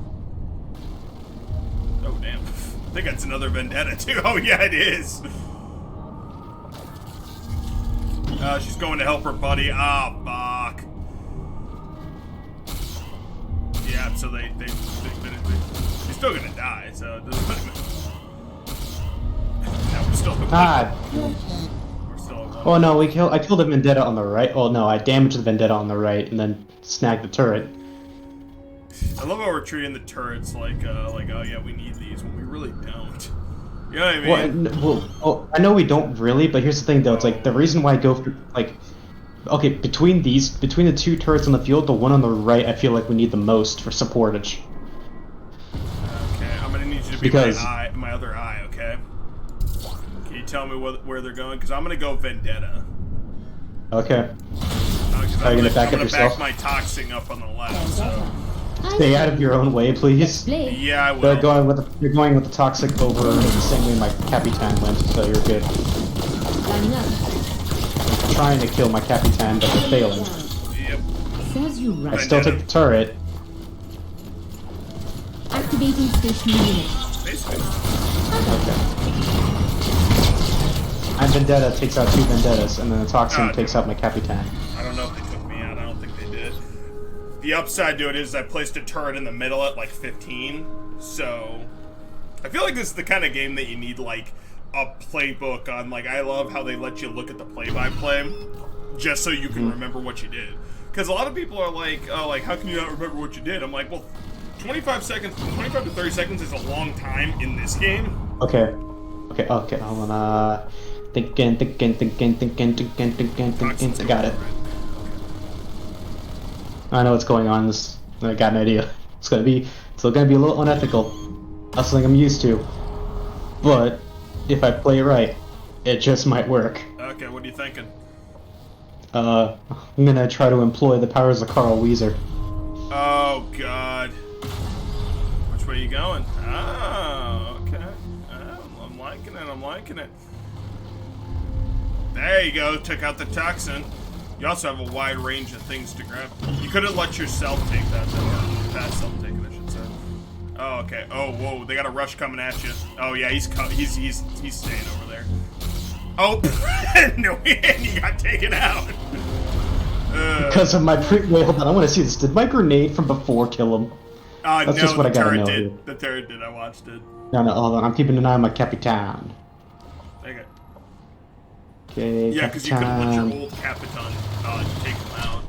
Oh damn! I think that's another vendetta too. Oh yeah, it is. She's going to help her buddy. Ah, fuck. Yeah, so they she's still gonna die. So it doesn't matter. Now we're still. God. We're still at one. Oh no, I killed a vendetta on the right. Oh no, I damaged the vendetta on the right and then snagged the turret. I love how we're treating the turrets like oh yeah, we need these when we really don't. You know what I mean? Well, I know we don't really, but here's the thing though. It's like the reason why I go for like, okay, between the two turrets on the field, the one on the right, I feel like we need the most for supportage. Okay, I'm gonna need you to be my other eye. Okay. Can you tell me where they're going? Because I'm gonna go vendetta. Okay. Are you gonna back up yourself? Back my toxic up on the left. So. Stay out of your own way, please. Yeah, I will. They're going with the toxic over the same way my Capitan went, so you're good. I'm trying to kill my Capitan, but they're failing. Yep. Says you I right. still take the turret. Activating station unit. Basically. Okay. And Vendetta takes out two Vendettas, and then the Toxin takes out my Capitan. I don't know if they took me out. I don't think they did. The upside to it is I placed a turret in the middle at like 15, so I feel like this is the kind of game that you need like a playbook on. Like, I love how they let you look at the play-by-play just so you can remember what you did. Because a lot of people are like, oh, like, how can you not remember what you did? I'm like, well, 25 to 30 seconds is a long time in this game. Okay. Hold on. Thinking. Got it. I know what's going on. I got an idea. It's gonna be a little unethical. That's something I'm used to. But if I play it right, it just might work. Okay, what are you thinking? I'm gonna try to employ the powers of Carl Weezer. Oh God. Which way are you going? Oh, okay. I'm liking it. There you go. Took out the toxin. You also have a wide range of things to grab. You could have let yourself take that, though. Fast self-taking, I should say. Oh, okay. Oh, whoa. They got a rush coming at you. Oh, yeah. He's staying over there. Oh, no, and he got taken out. Because of my wait, hold on. I want to see this. Did my grenade from before kill him? That's no, just what I gotta know. did. The turret did. I watched it. No, hold on. I'm keeping an eye on my Capitan. Okay. Okay, Yeah, because you could have let your old Capitan take him out.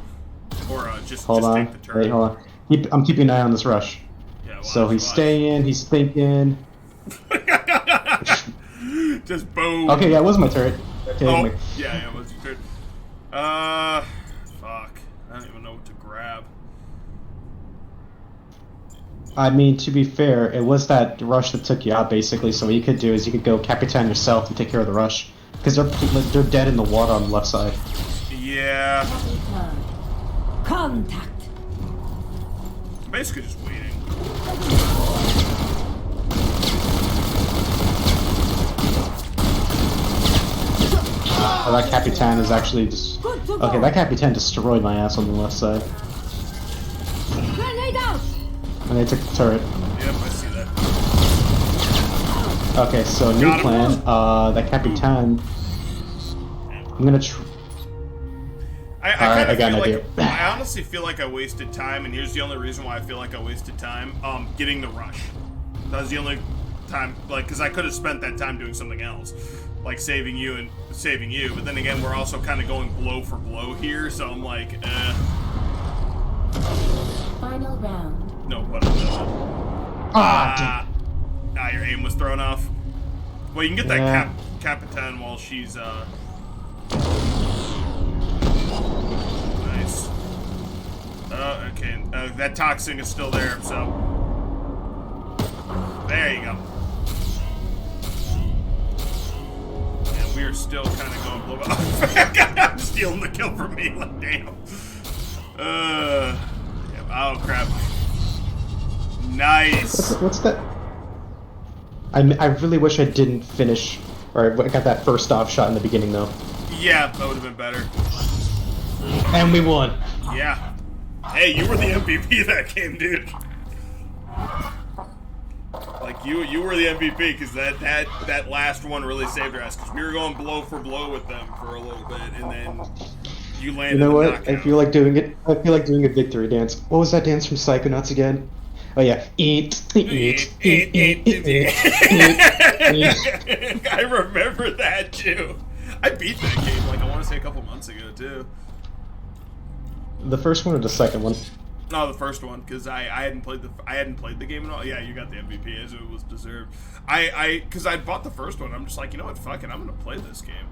Or just take the turret. Wait, hold on. I'm keeping an eye on this rush. Yeah, So he's staying, he's thinking. Just boom. Okay, yeah, it was my turret. Okay, yeah, it was your turret. Fuck. I don't even know what to grab. I mean, to be fair, it was that rush that took you out, basically, so what you could do is you could go Capitan yourself and take care of the rush. Because they're dead in the water on the left side. Yeah. Contact. I'm basically just waiting. Oh, that Capitan is actually just... Okay, that Capitan destroyed my ass on the left side. Grenade out. And they took the turret. Yep, I see that. Okay, so new plan. That Capitan... I'm gonna I got an idea. I honestly feel like I wasted time, and here's the only reason why I feel like I wasted time. Getting the rush. That was the only time, like, because I could have spent that time doing something else, like saving you. But then again, we're also kind of going blow for blow here, so I'm like, Final round. No, what? Your aim was thrown off. Well, you can get that Capitan while she's, Nice. Okay. That toxin is still there, so... There you go. And we are still kind of going blow up. I'm stealing the kill from me, like, damn. Oh, crap. Nice. What's that? I really wish I didn't finish, or I got that first off shot in the beginning, though. Yeah, that would have been better. And we won. Yeah. Hey, you were the MVP of that game, dude. Like, you were the MVP, because that last one really saved our ass, because we were going blow for blow with them for a little bit, and then you landed. You know what? Knockout. I feel like doing a victory dance. What was that dance from Psychonauts again? Oh yeah, eat. I remember that too. I beat that game, like, I want to say a couple months ago too. The first one or the second one? No, the first one, because I hadn't played the game at all. Yeah, you got the MVP, as it was deserved. Because I bought the first one. I'm just like, you know what? Fuck it, I'm gonna play this game.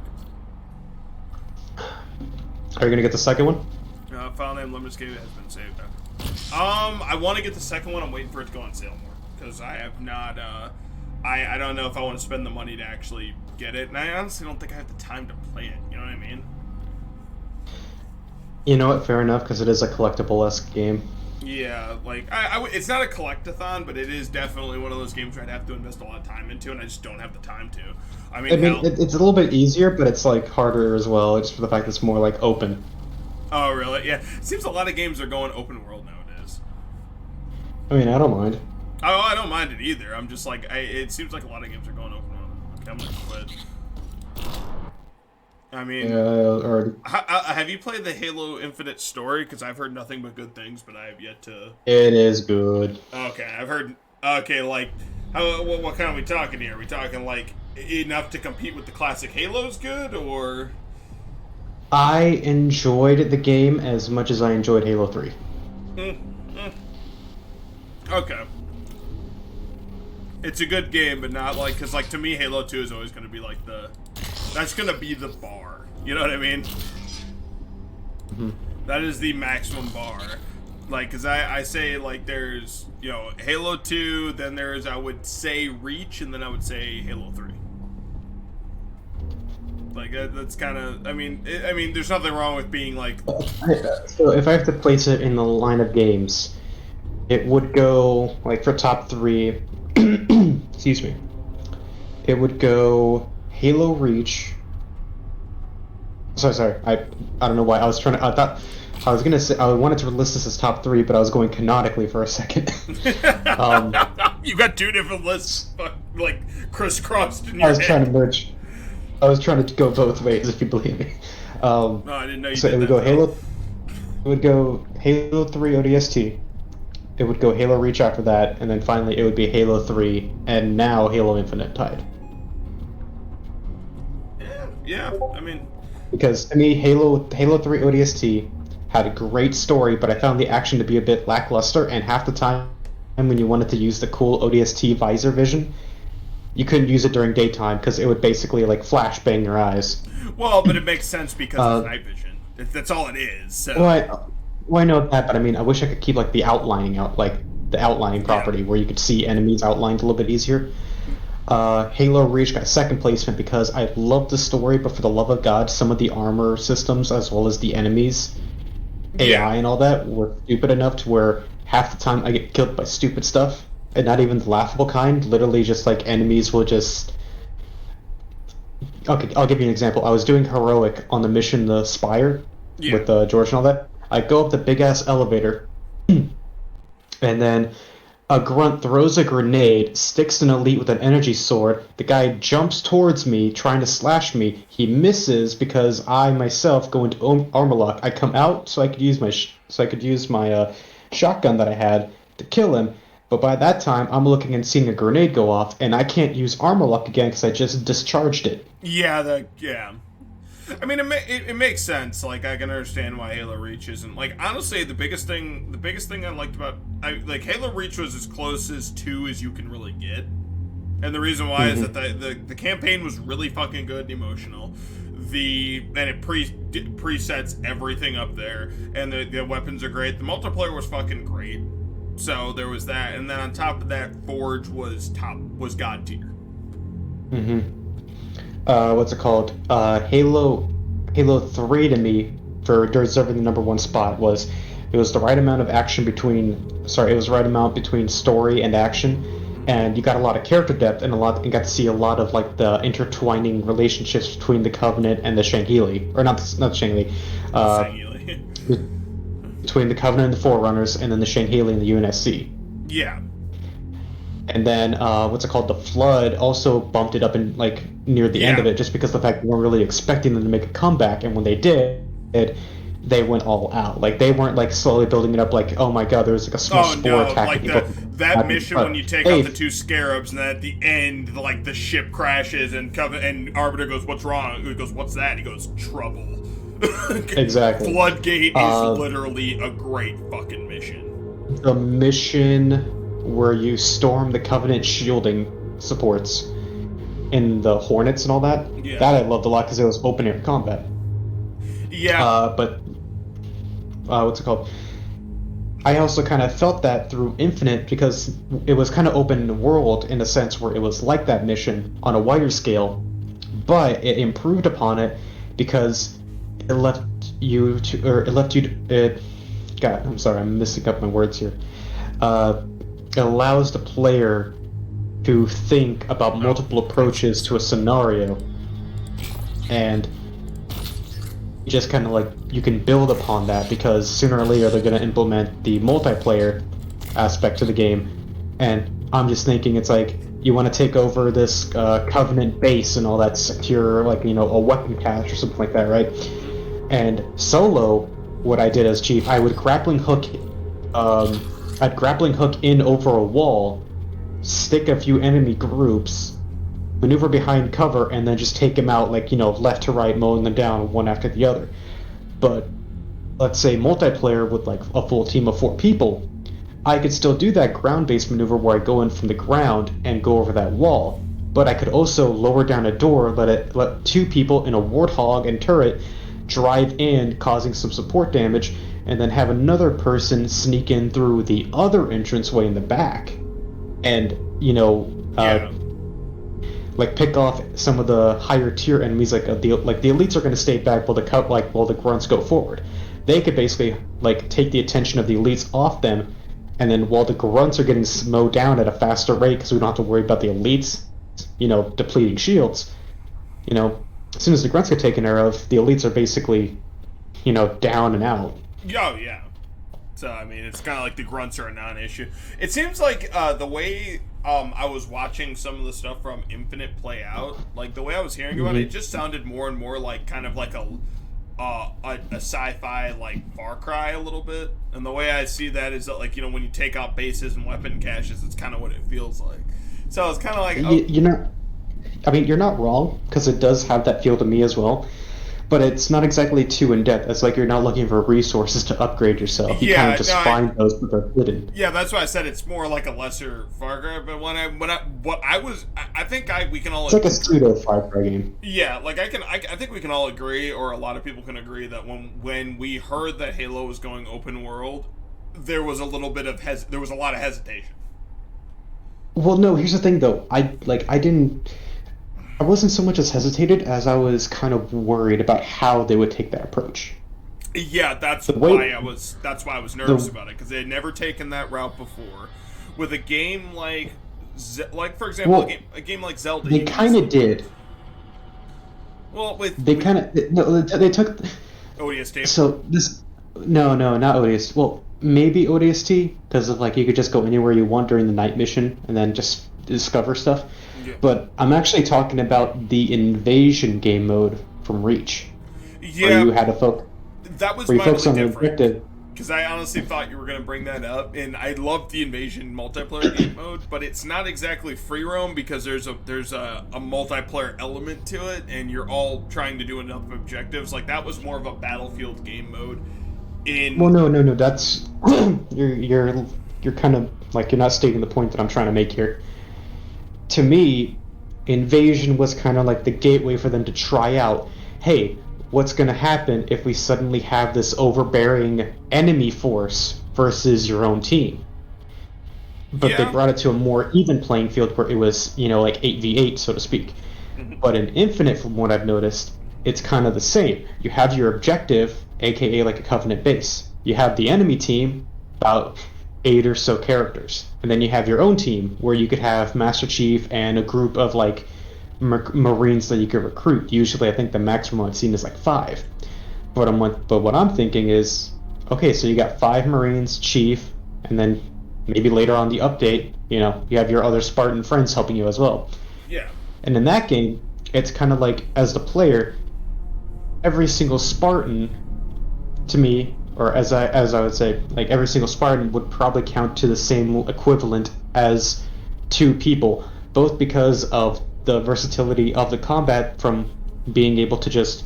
Are you gonna get the second one? File name Lemons Game has been saved now. I want to get the second one. I'm waiting for it to go on sale more, because I have not. I don't know if I want to spend the money to actually get it, and I honestly don't think I have the time to play it. You know what I mean? You know what? Fair enough, because it is a collectible-esque game. Yeah, like, it's not a collectathon, but it is definitely one of those games where I'd have to invest a lot of time into, and I just don't have the time to. I mean, it's a little bit easier, but it's, like, harder as well, just for the fact that it's more, like, open. Oh, really? Yeah. It seems a lot of games are going open world nowadays. I mean, I don't mind. Oh, I don't mind it either. I'm just like, it seems like a lot of games are going open world. Okay, I'm gonna quit. I mean, have you played the Halo Infinite story? Because I've heard nothing but good things, but I have yet to. It is good. Okay, I've heard. Okay, like, what kind are we talking here? Are we talking like enough to compete with the classic Halo's good, or? I enjoyed the game as much as I enjoyed Halo 3. Okay. It's a good game, but not like, because like to me, Halo 2 is always going to be like that's going to be the bar. You know what I mean? Mm-hmm. That is the maximum bar. Like, because I say, like, there's, you know, Halo 2, then there's, I would say, Reach, and then I would say Halo 3. Like, that's kind of, I mean, there's nothing wrong with being, like... So, if I have to place it in the line of games, it would go, like, for top 3, excuse me, it would go Halo Reach... Sorry, I don't know why, I was gonna say, I wanted to list this as top 3, but I was going canonically for a second. You got two different lists, like, crisscrossed in your head. I was trying to go both ways, if you believe me. No, I didn't know you so did it would that, go It would go Halo 3 ODST. It would go Halo Reach after that, and then finally it would be Halo 3, and now Halo Infinite tied. Yeah, I mean... Because, to me, Halo 3 ODST had a great story, but I found the action to be a bit lackluster, and half the time when you wanted to use the cool ODST visor vision, you couldn't use it during daytime, because it would basically, like, flashbang your eyes. Well, but it makes sense because it's night vision. That's all it is, so... Well, I know that, but I mean, I wish I could keep, like, the outlining out, like, the outlining property, where you could see enemies outlined a little bit easier. Halo Reach got second placement because I loved the story, but for the love of God, some of the armor systems, as well as the enemies, AI and all that, were stupid enough to where half the time I get killed by stupid stuff, and not even the laughable kind, literally just like enemies will just... Okay, I'll give you an example. I was doing heroic on the mission The Spire, with George and all that. I go up the big-ass elevator, and then a grunt throws a grenade, sticks an elite with an energy sword. The guy jumps towards me, trying to slash me. He misses because I myself go into armor lock. I come out so I could use my shotgun that I had to kill him. But by that time, I'm looking and seeing a grenade go off, and I can't use armor lock again because I just discharged it. Yeah, I mean, it makes sense. Like, I can understand why Halo Reach isn't like. Honestly, the biggest thing I liked about Halo Reach was as close as 2 as you can really get, and the reason why is that the campaign was really fucking good and emotional. And it presets everything up there, and the weapons are great. The multiplayer was fucking great. So there was that, and then on top of that, Forge was god tier. What's it called? Halo 3 to me, for deserving the number 1 spot, was the right amount of action between story and action, and you got a lot of character depth and got to see a lot of like the intertwining relationships between the Covenant and the Shanghaili, or not Shanghaili, between the Covenant and the Forerunners, and then the Shanghaili and the UNSC. Yeah. And then, the Flood also bumped it up in, like, near the end of it, just because of the fact we weren't really expecting them to make a comeback, and when they did, they went all out. Like, they weren't, like, slowly building it up, like, oh my god, there was, like, a small spore attacking people. That mission when you take out the 2 Scarabs, and then at the end, like, the ship crashes, and Arbiter goes, what's wrong? He goes, what's that? He goes, trouble. Exactly. Floodgate is literally a great fucking mission. The mission where you storm the Covenant shielding supports in the Hornets and all that, that I loved a lot because it was open air combat. Yeah. But I also kind of felt that through Infinite because it was kind of open world in a sense where it was like that mission on a wider scale, but it improved upon it because it left you to God, I'm sorry, I'm messing up my words here. It allows the player to think about multiple approaches to a scenario, and just kind of like you can build upon that because sooner or later they're going to implement the multiplayer aspect to the game. And I'm just thinking, it's like you want to take over this Covenant base and all that, secure like a weapon cache or something like that, right? And solo, what I did as Chief, I would grappling hook in over a wall, stick a few enemy groups, maneuver behind cover, and then just take them out, like, left to right, mowing them down one after the other. But let's say multiplayer with like a full team of 4 people, I could still do that ground-based maneuver where I go in from the ground and go over that wall. But I could also lower down a door, let 2 people in a Warthog and turret drive in, causing some support damage, and then have another person sneak in through the other entranceway in the back, and like pick off some of the higher tier enemies. Like the elites are going to stay back while the grunts go forward. They could basically like take the attention of the elites off them, and then while the grunts are getting mowed down at a faster rate, because we don't have to worry about the elites, depleting shields. As soon as the grunts get taken care of, the elites are basically, down and out. Oh, yeah. So, I mean, it's kind of like the grunts are a non-issue. It seems like the way I was watching some of the stuff from Infinite play out, like the way I was hearing about it, it just sounded more and more like kind of like a sci-fi like Far Cry a little bit. And the way I see that is that, like, when you take out bases and weapon caches, it's kind of what it feels like. So it's kind of like... you're not wrong, because it does have that feel to me as well. But it's not exactly too in-depth. It's like you're not looking for resources to upgrade yourself. You kind of just find those, but they're hidden. Yeah, that's why I said it's more like a lesser Far Cry. But I think we can all. It's like a pseudo Far Cry game. Yeah, like I think we can all agree, or a lot of people can agree, that when we heard that Halo was going open world, there was a little bit of there was a lot of hesitation. Well, no. Here's the thing, though. I wasn't so much as hesitated as I was kind of worried about how they would take that approach. Yeah, that's why I was nervous about it, because they had never taken that route before. With a game like for example, a game like Zelda. They kind of did. Well, they took ODST. So no, not ODST. Well, maybe ODST, because of like you could just go anywhere you want during the night mission and then just discover stuff. Yeah. But I'm actually talking about the invasion game mode from Reach. Yeah. Where you had to focus. That was where you focus on different. the objective. because I honestly thought you were going to bring that up, and I love the Invasion multiplayer game mode, but it's not exactly free roam because there's a multiplayer element to it, and you're all trying to do enough objectives. Like, that was more of a Battlefield game mode. Well, no, that's you're kind of like, you're not stating the point that I'm trying to make here. To me, Invasion was kind of like the gateway for them to try out, hey, what's going to happen if we suddenly have this overbearing enemy force versus your own team? But they brought it to a more even playing field where it was, like 8v8, so to speak. But in Infinite, from what I've noticed, it's kind of the same. You have your objective, aka like a Covenant base. You have the enemy team, about 8 or so characters. And then you have your own team, where you could have Master Chief and a group of like Marines that you could recruit. Usually I think the maximum I've seen is like 5. But what I'm thinking is, okay, so you got 5 Marines, Chief, and then maybe later on the update, you have your other Spartan friends helping you as well. Yeah. And in that game, it's kind of like, as the player, every single Spartan, to me, or as I would say, like every single Spartan would probably count to the same equivalent as 2 people, both because of the versatility of the combat, from being able to just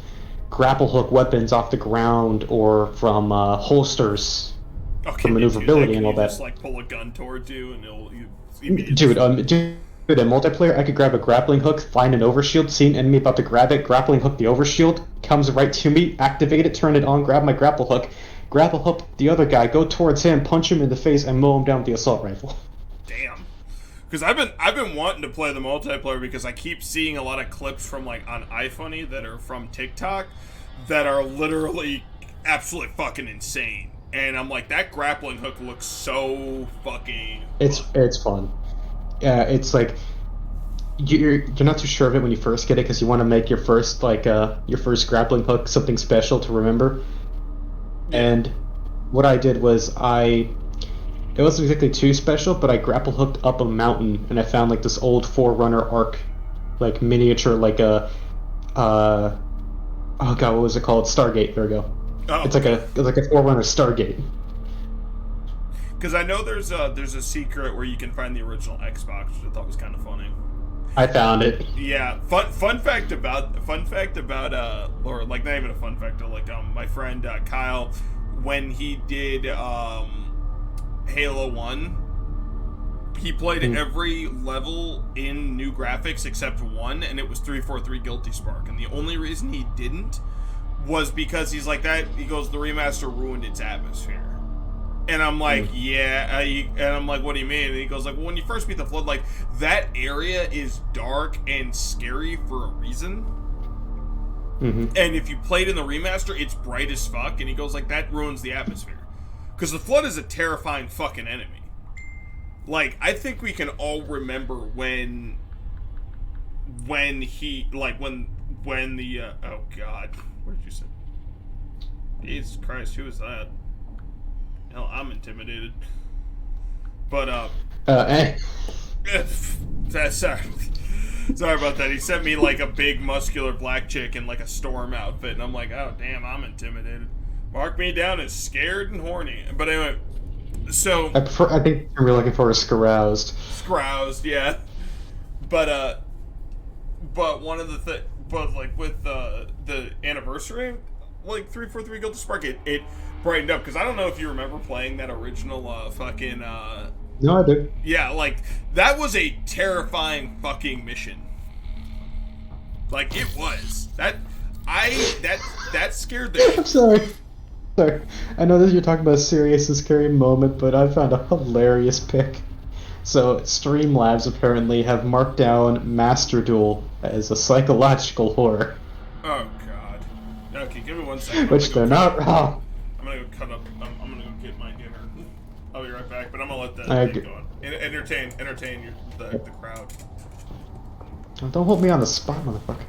grapple hook weapons off the ground or from holsters, for maneuverability and all that. Just like pull a gun towards you and it'll Dude, in multiplayer, I could grab a grappling hook, find an overshield, see an enemy about to grab it, grappling hook the overshield, comes right to me, activate it, turn it on, grab my grapple hook the other guy, go towards him, punch him in the face, and mow him down with the assault rifle. Damn. Because I've been wanting to play the multiplayer because I keep seeing a lot of clips from like on iFunny that are from TikTok that are literally absolutely fucking insane. And I'm like, that grappling hook looks so fucking It's fun. It's like you're not too sure of it when you first get it because you want to make your first grappling hook something special to remember. And what I did was it wasn't exactly too special, but I grapple hooked up a mountain and I found like this old Forerunner Arc, like miniature, like a oh god, what was it called? Stargate. There we go. Oh, it's like a Forerunner Stargate. Because I know there's a secret where you can find the original Xbox, which I thought was kind of funny. I found it. Yeah. Fun fact about or like not even a fun fact, like my friend Kyle, when he did Halo 1, he played every level in new graphics except one, and it was 343 Guilty Spark. And the only reason he didn't was because he's like that. He goes, the remaster ruined its atmosphere. And I'm like, yeah. And I'm like, what do you mean? And he goes like, well, when you first beat the Flood, like, that area is dark and scary for a reason. Mm-hmm. And if you played in the remaster, it's bright as fuck. And he goes like, that ruins the atmosphere. Because the Flood is a terrifying fucking enemy. Like, I think we can all remember when he, like, when the, oh god, what did you say? Jesus Christ, who is that? Hell, I'm intimidated. But, sorry about that. He sent me, like, a big, muscular black chick in, like, a Storm outfit, and I'm like, oh, damn, I'm intimidated. Mark me down as scared and horny. But anyway, so... I think we're looking for a Scaroused. Scaroused, yeah. But one of the but, like, with the anniversary, like, 343 Guilty Spark, it brightened up, because I don't know if you remember playing that original fucking No, I do. yeah, like, that was a terrifying fucking mission. Like, it was that scared the I'm sorry, I know that you're talking about a serious and scary moment, but I found a hilarious pic. So Streamlabs apparently have marked down Master Duel as a psychological horror. Oh god. Okay, give me 1 second. Which they're not wrong. I'm gonna go cut up. I'm gonna go get my dinner. I'll be right back, but I'm gonna let that thing go on. Entertain the crowd. Don't hold me on the spot, motherfucker.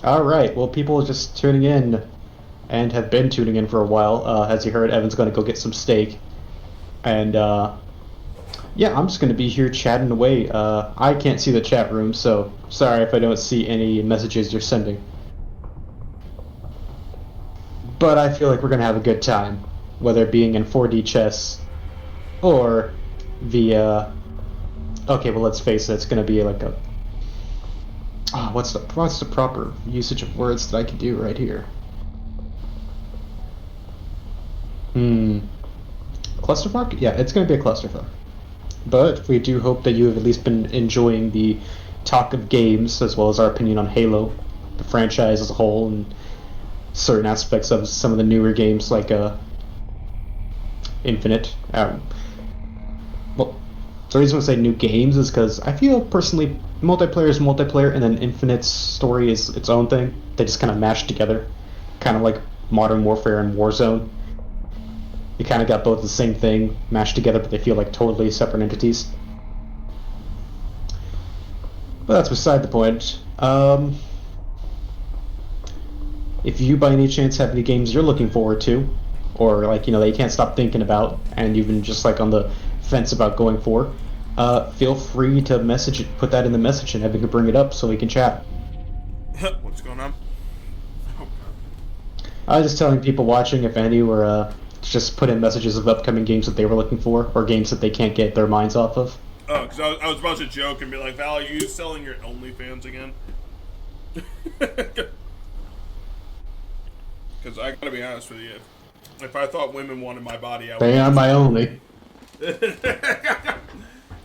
Alright, well, people are just tuning in, and have been tuning in for a while. As you heard, Evan's gonna go get some steak. And, yeah, I'm just gonna be here chatting away. I can't see the chat room, so sorry if I don't see any messages you're sending. but I feel like we're gonna have a good time, whether it being in 4D chess or via. Okay, well, let's face it, it's gonna be like a. Oh, what's the proper usage of words that I can do right here? Clusterfuck? Yeah, it's gonna be a clusterfuck. But we do hope that you have at least been enjoying the talk of games, as well as our opinion on Halo, the franchise as a whole, and certain aspects of some of the newer games like Infinite. Well, the reason I say new games is because I feel personally multiplayer is multiplayer, and then Infinite's story is its own thing. They just kind of mashed together, kind of like Modern Warfare and Warzone. You kind of got both the same thing mashed together, but they feel like totally separate entities. But that's beside the point. If you by any chance have any games you're looking forward to, or like, that you can't stop thinking about, and you've been just like on the fence about going for, feel free to message it, put that in the message, and Evan can bring it up so we can chat. What's going on? Oh, I was just telling people watching, if any, were just put in messages of upcoming games that they were looking for, or games that they can't get their minds off of. Oh, because I was about to joke and be like, Val, are you selling your OnlyFans again? Because I gotta be honest with you, if I thought women wanted my body, I would. They are my only.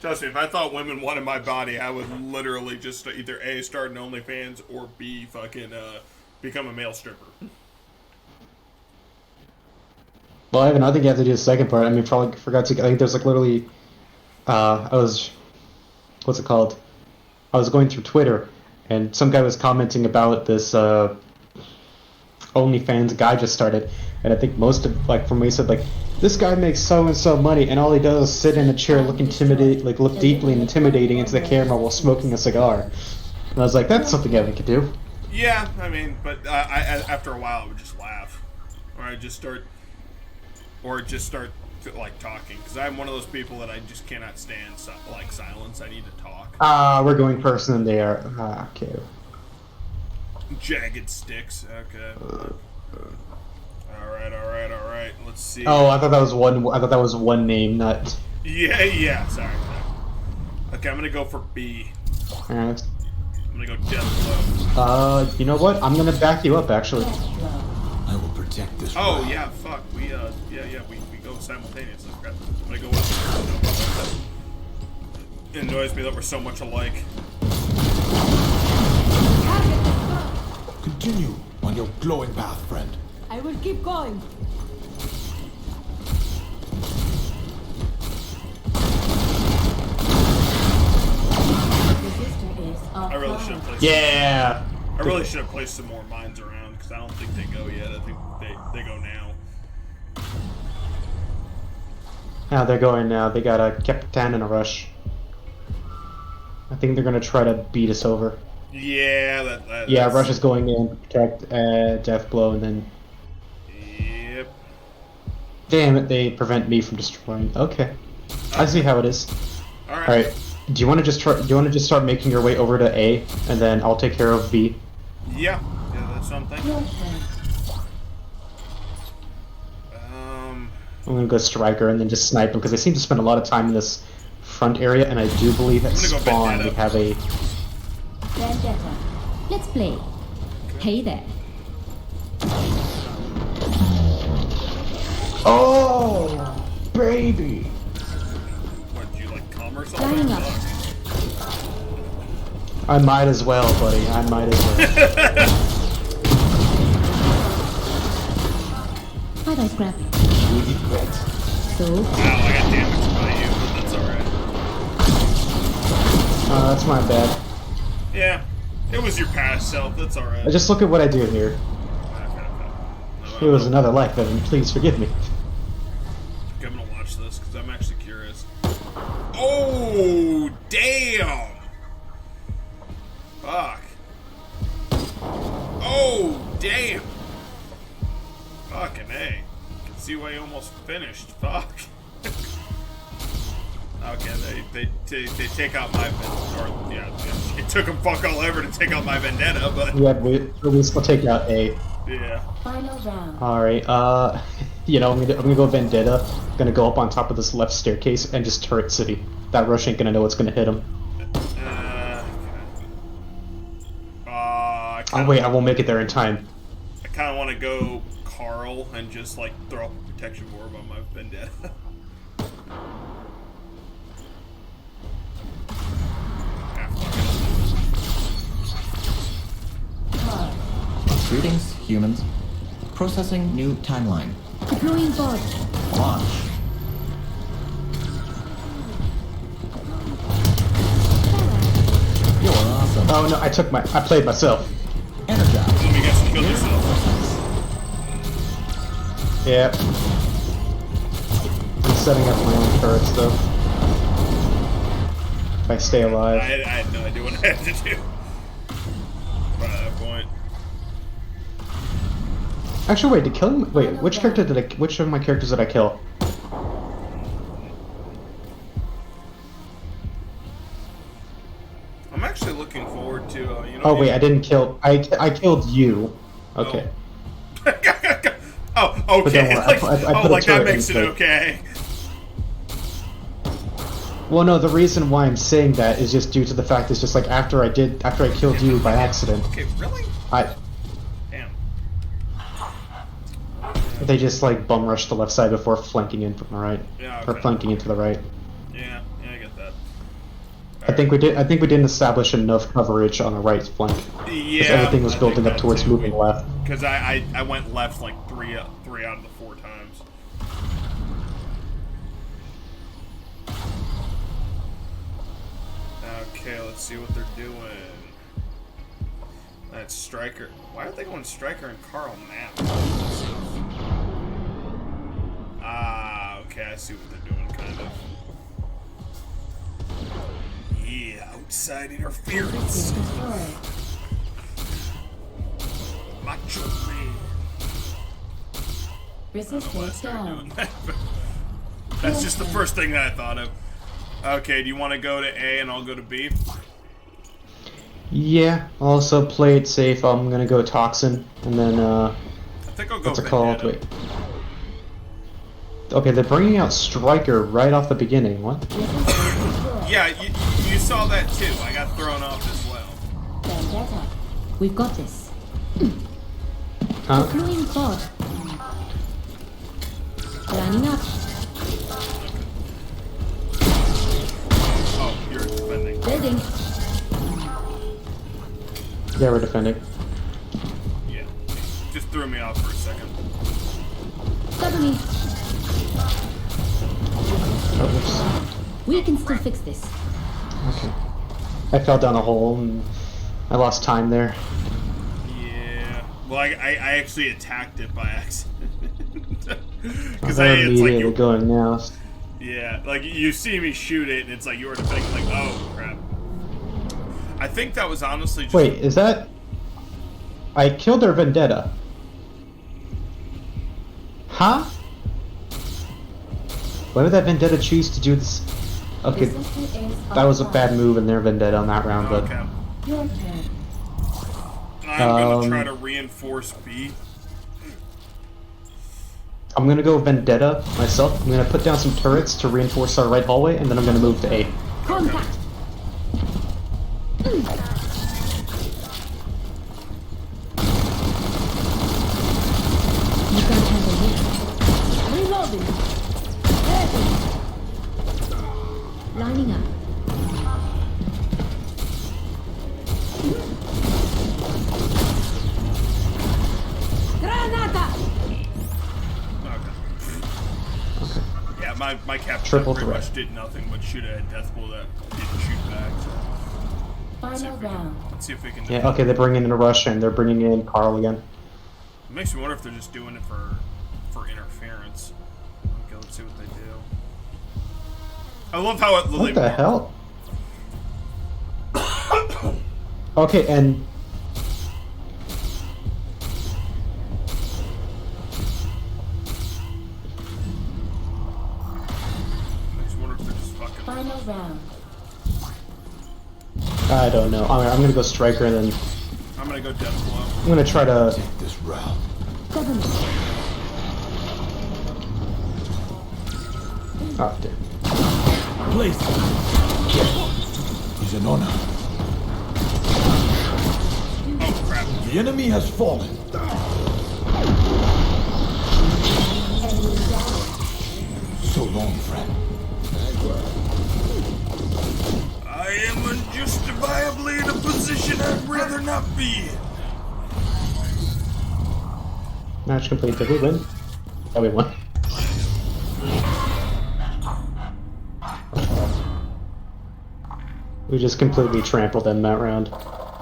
Trust me, if I thought women wanted my body, I would literally just either A, start an OnlyFans, or B, fucking become a male stripper. Well, Evan, I think you have to do the second part. I mean, probably forgot to. I think there's like literally. What's it called? I was going through Twitter, and some guy was commenting about this OnlyFans guy just started, and I think most of from what he said, like, this guy makes so and so money, and all he does is sit in a chair, look deeply and intimidating into the camera while smoking a cigar. And I was like, that's something Evan could do. Yeah, I mean, but I after a while I would just laugh, or I'd just start. Or just start like talking, because I'm one of those people that I just cannot stand like silence. I need to talk. We're going person there. Okay. Jagged sticks. Okay. All right. Let's see. Oh, I thought that was one. I thought that was one name, not. Yeah. Sorry. Okay, I'm gonna go for B. Alright. I'm gonna go Deathblow. You know what? I'm gonna back you up, actually. I will protect this. Oh realm. yeah, fuck. We go simultaneously. I'm gonna go with. It annoys me that we're so much alike. Continue on your glowing path, friend. I will keep going. I really should have placed. Yeah. I really should have placed some more mines around, because I don't think they go yet. I think they go now. Yeah, they're going now. They got a Capitan and a Rush. I think they're gonna try to beat us over. Yeah, Yeah, Rush is going in to protect Deathblow, and then. Yep. Damn it! They prevent me from destroying. Okay, I see how it is. All All right. Do you want to just try? Do you want to just start making your way over to A, and then I'll take care of B? Yeah, that's something. I'm gonna go Striker and then just snipe them because they seem to spend a lot of time in this front area, and I do believe at I'm gonna go spawn Vendetta. they have a. Vendetta. Let's play. Hey there. Oh, baby! What, do you like commerce? Lining up. I might as well, buddy. I might as well. How do I scrap? You regret. So, Wow, I got damaged by you, but that's alright. That's my bad. Yeah, it was your past self, that's alright. Just look at what I do here. It was another life, Evan. Please forgive me. I'm gonna watch this, because I'm actually curious. Oh, damn! Fuck. Oh, damn! Fucking A. Can see why you almost finished. Fuck. Okay, they take out my vendetta. It took them fuck all ever to take out my vendetta, but Yeah, we at least will take out A. Yeah. Final round. All right. You know, I'm gonna go Vendetta. Gonna go up on top of this left staircase and just turret city. That rush ain't gonna know what's gonna hit him. Oh wait, I won't make it there in time. I kind of want to go Carl and just like throw up a protection orb on my Vendetta. Greetings, humans. Processing new timeline. Deploying pod. Launch. You're awesome. Oh no, I played myself. Energize. You guys killed yourself. Yeah. I'm setting up my own turrets though. If I stay alive. I had no idea what I had to do. By that point. Actually, wait, which of my characters did I kill? I'm actually looking forward to, you know. Oh wait, I didn't kill. I killed you. Okay. Oh, But okay. don't worry, I put a Like that turret makes it in okay. Well, no, the reason why I'm saying that is just due to the fact it's just like after I killed you by accident. Okay, really? Damn. They just like bum rushed the left side before flanking in from the right. Yeah, Or okay. flanking into the right. Yeah, I get that. I think we didn't establish enough coverage on the right flank. Yeah. Because everything was I building think up that towards too. moving left. Because I went left like three out of the 4 times. Okay, let's see what they're doing. That's Striker. Why are they going Striker and Carl now? Ah, okay, I see what they're doing, kind of. Yeah, outside interference. Destroyed. Macho man. Resistance down. That's just the first thing that I thought of. Okay, do you want to go to A and I'll go to B? Yeah. Also, play it safe. I'm gonna go Toxin, and then I think I'll go what's it called? Vendetta. Wait. Okay, they're bringing out Striker right off the beginning. What? Resistance destroyed. Yeah, you saw that too. I got thrown off as well. Vendetta. We've got this. Huh? Deploying pod. Lining up. Oh, you're defending. Building. Yeah, we're defending. Yeah. Just threw me off for a second. Cover me. Oh, We can still fix this. oops. Okay. I fell down a hole and I lost time there. Yeah. Well, I actually attacked it by accident. Because They're it's like immediately you. going now. Yeah, like you see me shoot it, and it's like you were thinking, like, oh crap. I think that was honestly just. Wait, is that? I killed their Vendetta. Huh? Why would that Vendetta choose to do this? Okay, Resistance is that was a offline. bad move in their Vendetta on that round, but Okay. Your turn. I'm gonna try Um, to reinforce B. I'm gonna go Vendetta myself. I'm gonna put down some turrets to reinforce our right hallway, and then I'm gonna move to A. Contact. You can't handle me. Reloading. Ready. Lining up. Granata! Okay. Yeah, my captain Triple pretty threat. much did nothing but shoot a death blow that didn't shoot back. So Final round. let's see if we can. Yeah, okay, they're bringing in a rush, and they're bringing in Carl again. It makes me wonder if they're just doing it for interference. Okay, let's see what they do. I love how it. What the hell? Okay, and Makes me wonder if they're just fucking. Final round. I don't know. I'm gonna go Striker, and then I'm gonna want to go death blow? I'm gonna try to. Take this route. Oh, dude. Place. He's an honor. Oh crap. The enemy has fallen. So long, friend. I am unjustifiably in a position I'd rather not be in. Match complete. Did we win? Oh, we won. We just completely trampled them that round.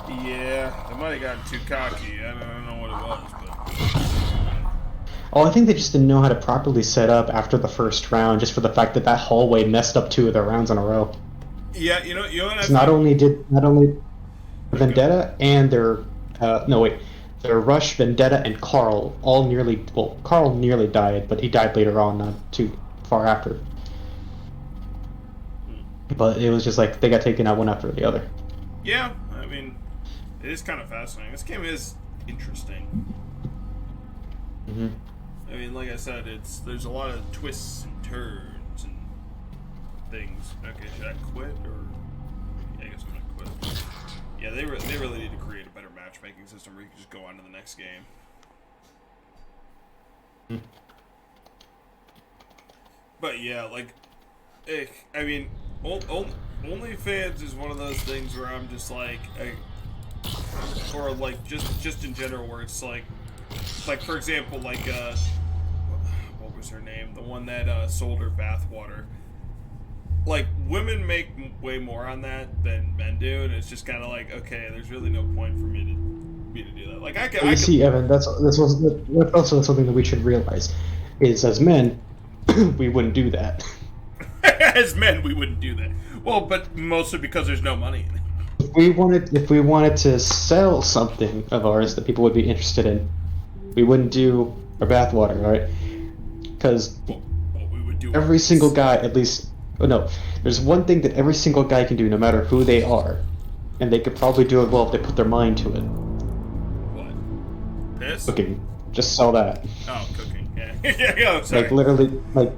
Yeah, I might have gotten too cocky. I don't know what it was, but... Oh, I think they just didn't know how to properly set up after the first round, just for the fact that that hallway messed up 2 of their rounds in a row. Yeah, you know what I So not only Vendetta and their their Rush, Vendetta, and Carl all nearly, well, Carl nearly died, but he died later on, not too far after. But it was just like they got taken out one after the other. Yeah, I mean, it is kind of fascinating. This game is interesting. Mm-hmm. I mean, like I said, there's a lot of twists and turns and things. Okay, should I quit or? Yeah, I guess I'm gonna quit. Yeah, they really need to create a better matchmaking system where you can just go on to the next game. But yeah, like, I mean, OnlyFans is one of those things where I'm just like, or like just in general, where it's like for example, like what was her name? The one that sold her bathwater. Like, women make way more on that than men do, and it's just kind of like, okay, there's really no point for me to do that. Like, I could see, Evan, that's also something that we should realize is as men, we wouldn't do that. As men, we wouldn't do that. Well, but mostly because there's no money in it. If we wanted to sell something of ours that people would be interested in, we wouldn't do our bathwater, right? Because every single guy, at least, there's one thing that every single guy can do, no matter who they are, and they could probably do it well if they put their mind to it. What? Piss? Cooking. Just sell that. Oh, cooking. Yeah. Yeah. Sorry. Like literally, like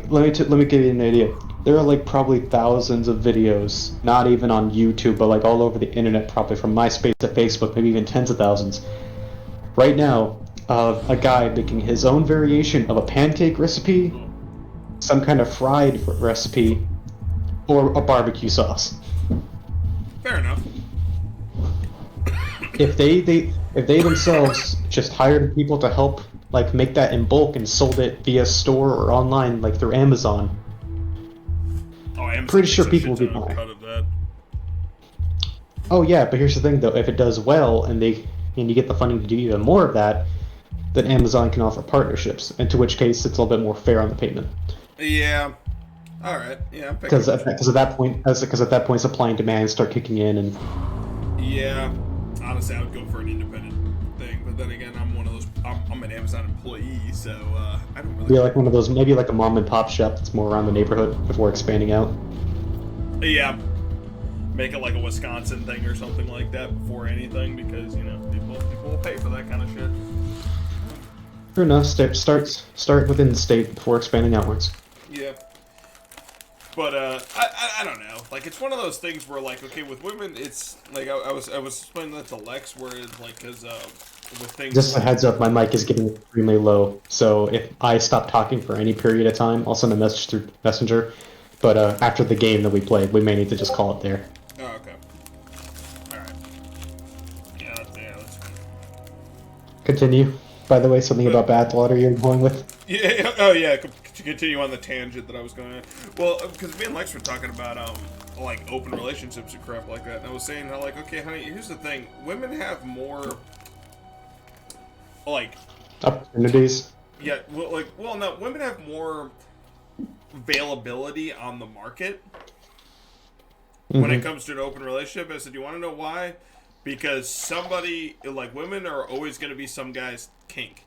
let me give you an idea. There are like probably thousands of videos, not even on YouTube, but like all over the internet, probably from MySpace to Facebook, maybe even tens of thousands. Right now, of a guy making his own variation of a pancake recipe, some kind of fried recipe, or a barbecue sauce. Fair enough. If they themselves just hired people to help like make that in bulk and sold it via store or online, like through Amazon, Amazon pretty sure makes a people would shit be ton of buying. cut of that. Oh yeah, but here's the thing though: if it does well and you get the funding to do even more of that, then Amazon can offer partnerships, and to which case it's a little bit more fair on the payment. Yeah. All right. Yeah. Because at that point, supply and demand start kicking in, and yeah, honestly, I would go for an independent thing, but then again, I'm one of those. I'm an Amazon employee, so I don't really. Yeah, like one of those, maybe like a mom and pop shop that's more around the neighborhood before expanding out. Yeah. Make it like a Wisconsin thing or something like that before anything, because people will pay for that kind of shit. Fair enough. Start within the state before expanding outwards. Yeah. But I don't know. Like, it's one of those things where, like, okay, with women, it's like I was explaining that to Lex, where it's like, because with things. Just a heads up, my mic is getting extremely low, so if I stop talking for any period of time, I'll send a message through Messenger. But after the game that we played, we may need to just call it there. Oh, okay. All right. Yeah, that's fine. Continue. By the way, something about bathwater you're going with? Yeah. Oh, yeah. To continue on the tangent that I was going on. Well, because me and Lex were talking about like open relationships and crap like that, and I was saying how, like, okay, honey, here's the thing: women have more like Opportunities. Yeah. Well, no, women have more availability on the market when it comes to an open relationship. I said, you want to know why? Because somebody, like, women are always going to be some guy's kink.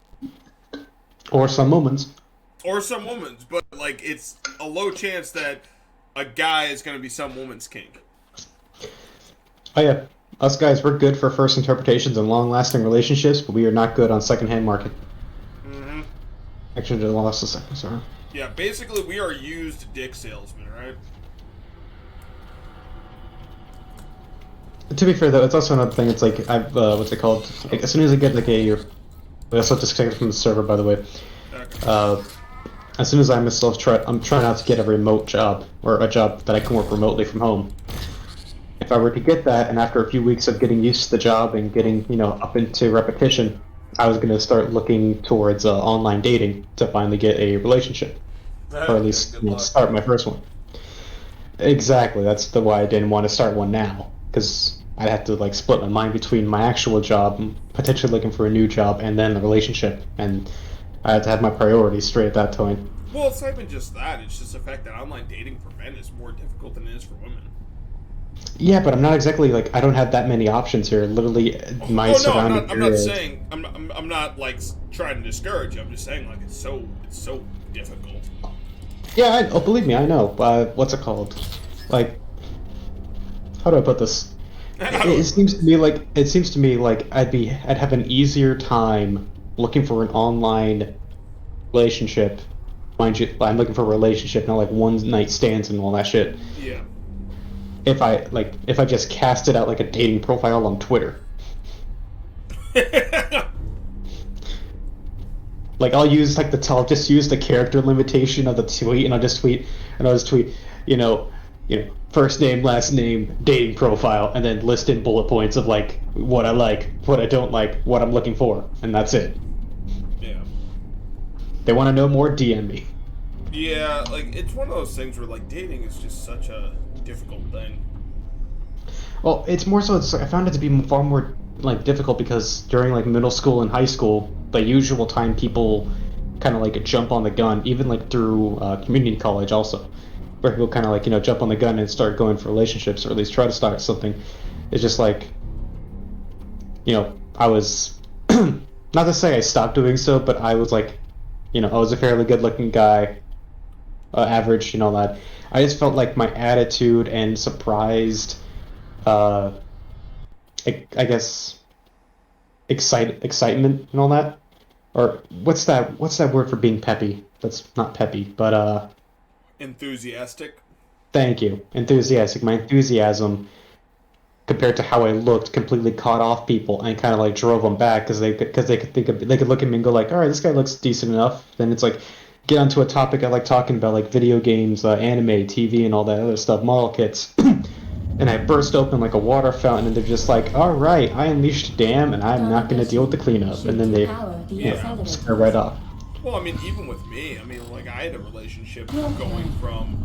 Or some woman's. Or some woman's, but, like, it's a low chance that a guy is going to be some woman's kink. Oh yeah. Us guys, we're good for first interpretations and long-lasting relationships, but we are not good on second-hand market. Mm-hmm. Actually, I lost a second, sorry. Yeah, basically we are used dick salesmen, right? To be fair, though, it's also another thing. It's like I've what's it called? Like, as soon as I get like we also disconnected from the server, by the way. Okay. As soon as I'm trying out to get a remote job or a job that I can work remotely from home. If I were to get that, and after a few weeks of getting used to the job and getting up into repetition, I was gonna start looking towards online dating to finally get a relationship, or at least start my first one. Exactly. That's the why I didn't want to start one now, because I'd have to like split my mind between my actual job, potentially looking for a new job, and then the relationship, and I had to have my priorities straight at that point. Well, it's not even just that. It's just the fact that online dating for men is more difficult than it is for women. Yeah, but I'm not exactly like I don't have that many options here. Literally, my surrounding. I'm not saying I'm not like trying to discourage you. I'm just saying like it's so difficult. Yeah, believe me, I know. What's it called? Like, how do I put this? It seems to me like I'd have an easier time looking for an online relationship. Mind you, I'm looking for a relationship, not like one night stands and all that shit. Yeah. If I just cast it out like a dating profile on Twitter. Like I'll just use the character limitation of the tweet, and I'll just tweet, first name, last name, dating profile, and then list in bullet points of like what I like, what I don't like, what I'm looking for, and that's it. Yeah. They want to know more, DM me. Yeah, like it's one of those things where like dating is just such a difficult thing. Well, it's more so. I found it to be far more like difficult because during like middle school and high school, the usual time people kind of like jump on the gun, even like through community college also, where people kind of like jump on the gun and start going for relationships or at least try to start something. It's just like I was not to say I stopped doing so, but I was like I was a fairly good-looking guy, average, that. I just felt like my attitude and surprised, I guess, excitement and all that, or what's that word for being peppy? That's not peppy, but enthusiastic. Thank you, enthusiastic. My enthusiasm compared to how I looked completely caught off people and kind of like drove them back because they could look at me and go like, all right, this guy looks decent enough. Then it's like get onto a topic I like talking about, like video games, anime, TV, and all that other stuff, model kits. And I burst open like a water fountain, and they're just like, all right, I unleashed a dam, and I'm not going to deal with the cleanup. And then they scare right off. Well, I mean, even with me, I mean, like, I had a relationship going from,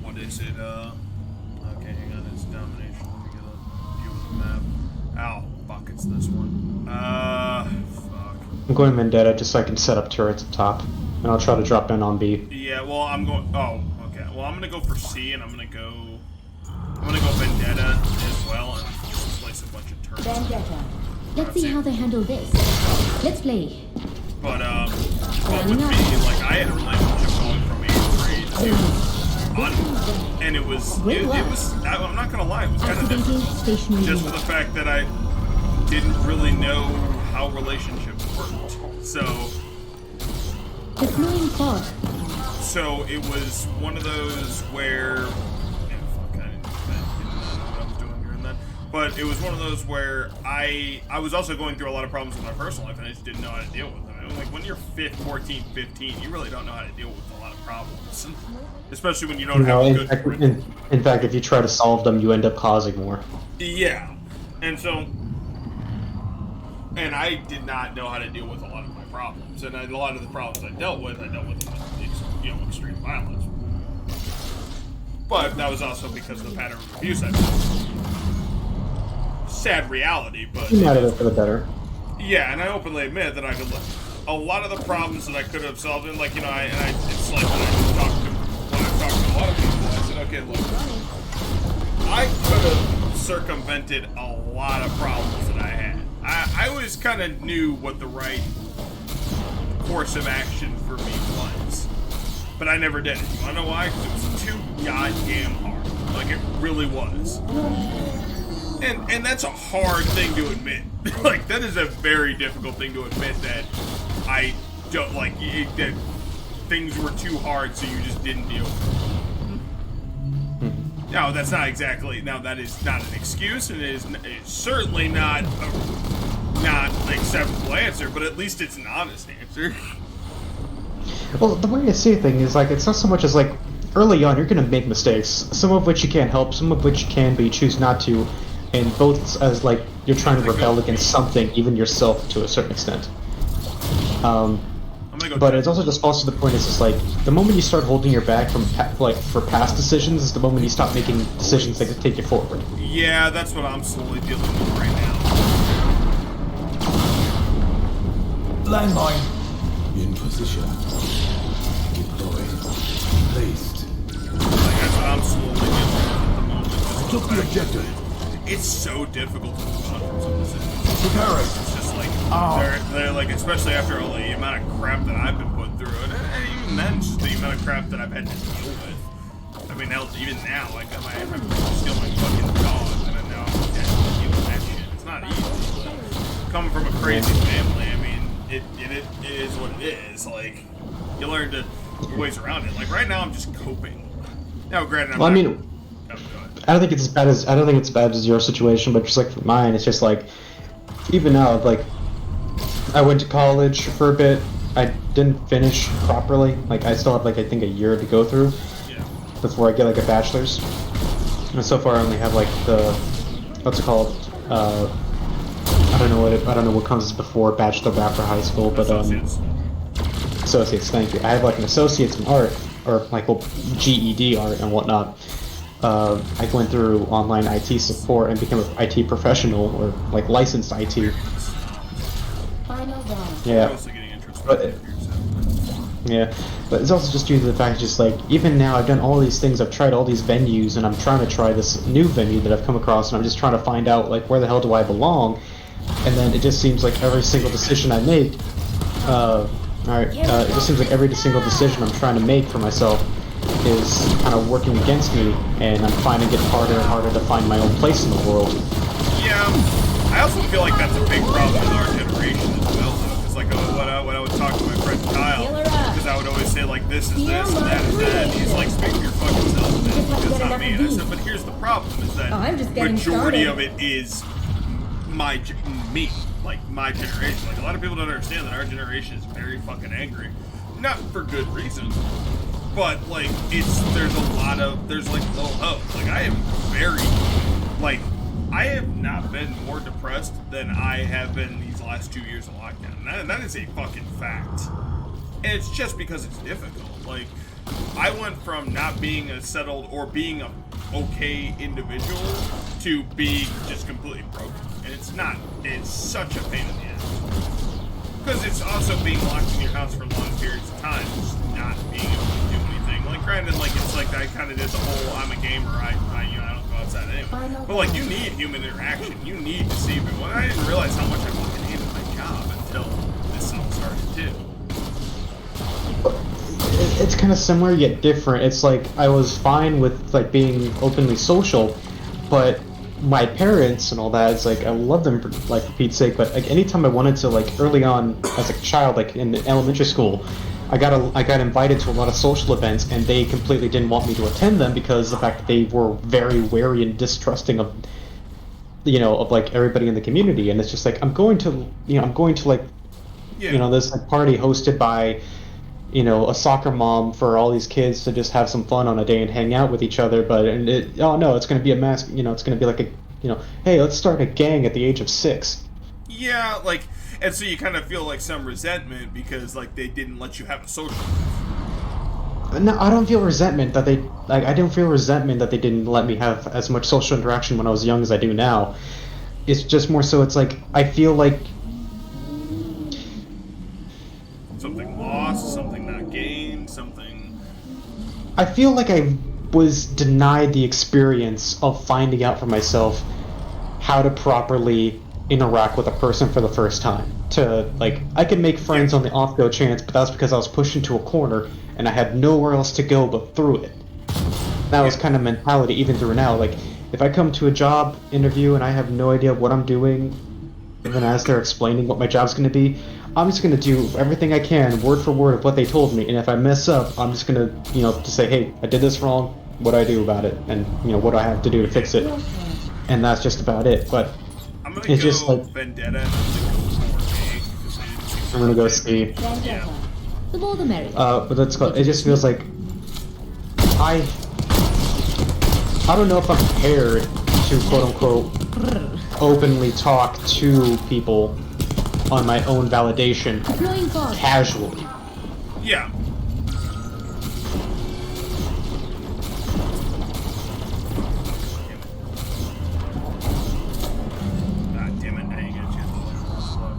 what is it, okay, hang on, it's domination, let me get a view of the map. Ow, fuck, it's this one. Fuck. I'm going to Vendetta just so I can set up turrets up top, and I'll try to drop in on B. Yeah, well, I'm going, oh, okay, well, I'm gonna go for C, and I'm gonna go Vendetta as well, and place a bunch of turrets. Vendetta. Let's see how they handle this. Let's play. But with me, like, I had a relationship going from 8th grade to on, and it was, I'm not gonna lie, it was kind of different. Just for the fact that I didn't really know how relationships worked. So it was one of those where, I didn't know what I was doing during that. But it was one of those where I was also going through a lot of problems with my personal life, and I just didn't know how to deal with them. Like, when you're 14, 15, you really don't know how to deal with a lot of problems. Especially when you don't have a good friend. In fact, if you try to solve them, you end up causing more. Yeah. And so, and I did not know how to deal with a lot of my problems. And a lot of the problems I dealt with them with extreme violence. But that was also because of the pattern of abuse I had. Sad reality, but... You might have it for the better. Yeah, and I openly admit that I could look. A lot of the problems that I could have solved, and like, it's like when I talked to a lot of people, I said, okay, look, I could have circumvented a lot of problems that I had. I always kind of knew what the right course of action for me was. but I never did it. You wanna know why? Because it was too goddamn hard. Like, it really was. And that's a hard thing to admit. Like, that is a very difficult thing to admit that I don't, like, that things were too hard, so you just didn't deal with it. Now, that's not exactly, now that is not an excuse, and it's certainly not an acceptable answer, but at least it's an honest answer. Well, the way I see things is, like, it's not so much as, like, early on, you're gonna make mistakes, some of which you can't help, some of which you can, but you choose not to, and both as, like, you're trying to rebel against something, even yourself, to a certain extent. But it's also just false to the point, it's just, like, the moment you start holding your back from, for past decisions is the moment you stop making decisions that can take you forward. Yeah, that's what I'm slowly dealing with right now. Landmine. In position. Deployed. Placed. Like, that's what I'm slowly dealing with at the moment. Took the objective. It's so difficult to move on from some decisions. Preparing. It's just like, they're like, especially after all the amount of crap that I've been put through, and even then, just the amount of crap that I've had to deal with. I mean, hell, even now, like, I'm still my fucking dog, and now I'm dealing with that shit. It's not easy. Coming from a crazy family, I mean, it is what it is. Like, you learn to ways around it. Like, right now, I'm just coping. Now, granted, I don't think it's as bad as your situation, but just like for mine, it's just like, even now, like, I went to college for a bit. I didn't finish properly. Like, I still have, like, I think a year to go through before I get, like, a bachelor's. And so far, I only have, like, the, what's it called? I don't know what comes before bachelor after high school, but associates. Thank you. I have, like, an associate's in art, or like, well, GED art and whatnot. I went through online IT support and became an IT professional, or like licensed IT. Yeah. But it's also just due to the fact, just like, even now I've done all these things, I've tried all these venues, and I'm trying to try this new venue that I've come across, and I'm just trying to find out, like, where the hell do I belong? And then it just seems like every single decision I make, it just seems like every single decision I'm trying to make for myself is kind of working against me, and I'm finding it harder and harder to find my own place in the world. Yeah, I also feel like that's a big problem with our generation as well, though. Because, like, when I would talk to my friend Kyle, because I would always say, like, this is this, and that is that, and he's like, speak for your fucking self, man, because it's not me. And I said, but here's the problem, is that majority of it is my generation. Like, a lot of people don't understand that our generation is very fucking angry. Not for good reason. But, like, there's like low hope. Like, I have not been more depressed than I have been these last 2 years of lockdown. And that is a fucking fact. And it's just because it's difficult. Like, I went from not being a settled or being a okay individual to being just completely broken. And it's such a pain in the ass. Because it's also being locked in your house for long periods of time, just not being able to do anything. Like, granted, like, it's like I kind of did the whole I'm a gamer, I don't go outside anyway. But, like, you need human interaction. You need to see people. And I didn't realize how much I fucking hated my job until this all started, too. It's kind of similar yet different. It's like, I was fine with, like, being openly social, but my parents and all that, it's like, I love them for Pete's sake, but like anytime I wanted to, like, early on as a child, like in elementary school, I got invited to a lot of social events, and they completely didn't want me to attend them because of the fact that they were very wary and distrusting of, like, everybody in the community. And it's just like, I'm going to like, this like party hosted by, a soccer mom for all these kids to just have some fun on a day and hang out with each other, it's going to be a mask, it's going to be like a, hey, let's start a gang at the age of 6. Yeah, like, and so you kind of feel like some resentment because, like, they didn't let you have a social life. No, I don't feel resentment that they didn't let me have as much social interaction when I was young as I do now. It's just more so, it's like, I feel like something lost, something not gained, something... I feel like I was denied the experience of finding out for myself how to properly interact with a person for the first time. To, like, I could make friends on the off-go chance, but that's because I was pushed into a corner and I had nowhere else to go but through it. That was kind of mentality even through now. Like, if I come to a job interview and I have no idea what I'm doing, even as they're explaining what my job's going to be, I'm just going to do everything I can, word for word of what they told me, and if I mess up, I'm just going to, to say, hey, I did this wrong, what do I do about it, and, what do I have to do to fix it, and that's just about it, but I'm gonna it's go just like, Vendetta and I'm I'm going to go see, Vendetta. The more the merrier. but that's called, it just feels like, I don't know if I'm prepared to, quote-unquote, openly talk to people on my own validation Deploying bomb. casually. Yeah. God damn it, I ain't gonna chance to look slow.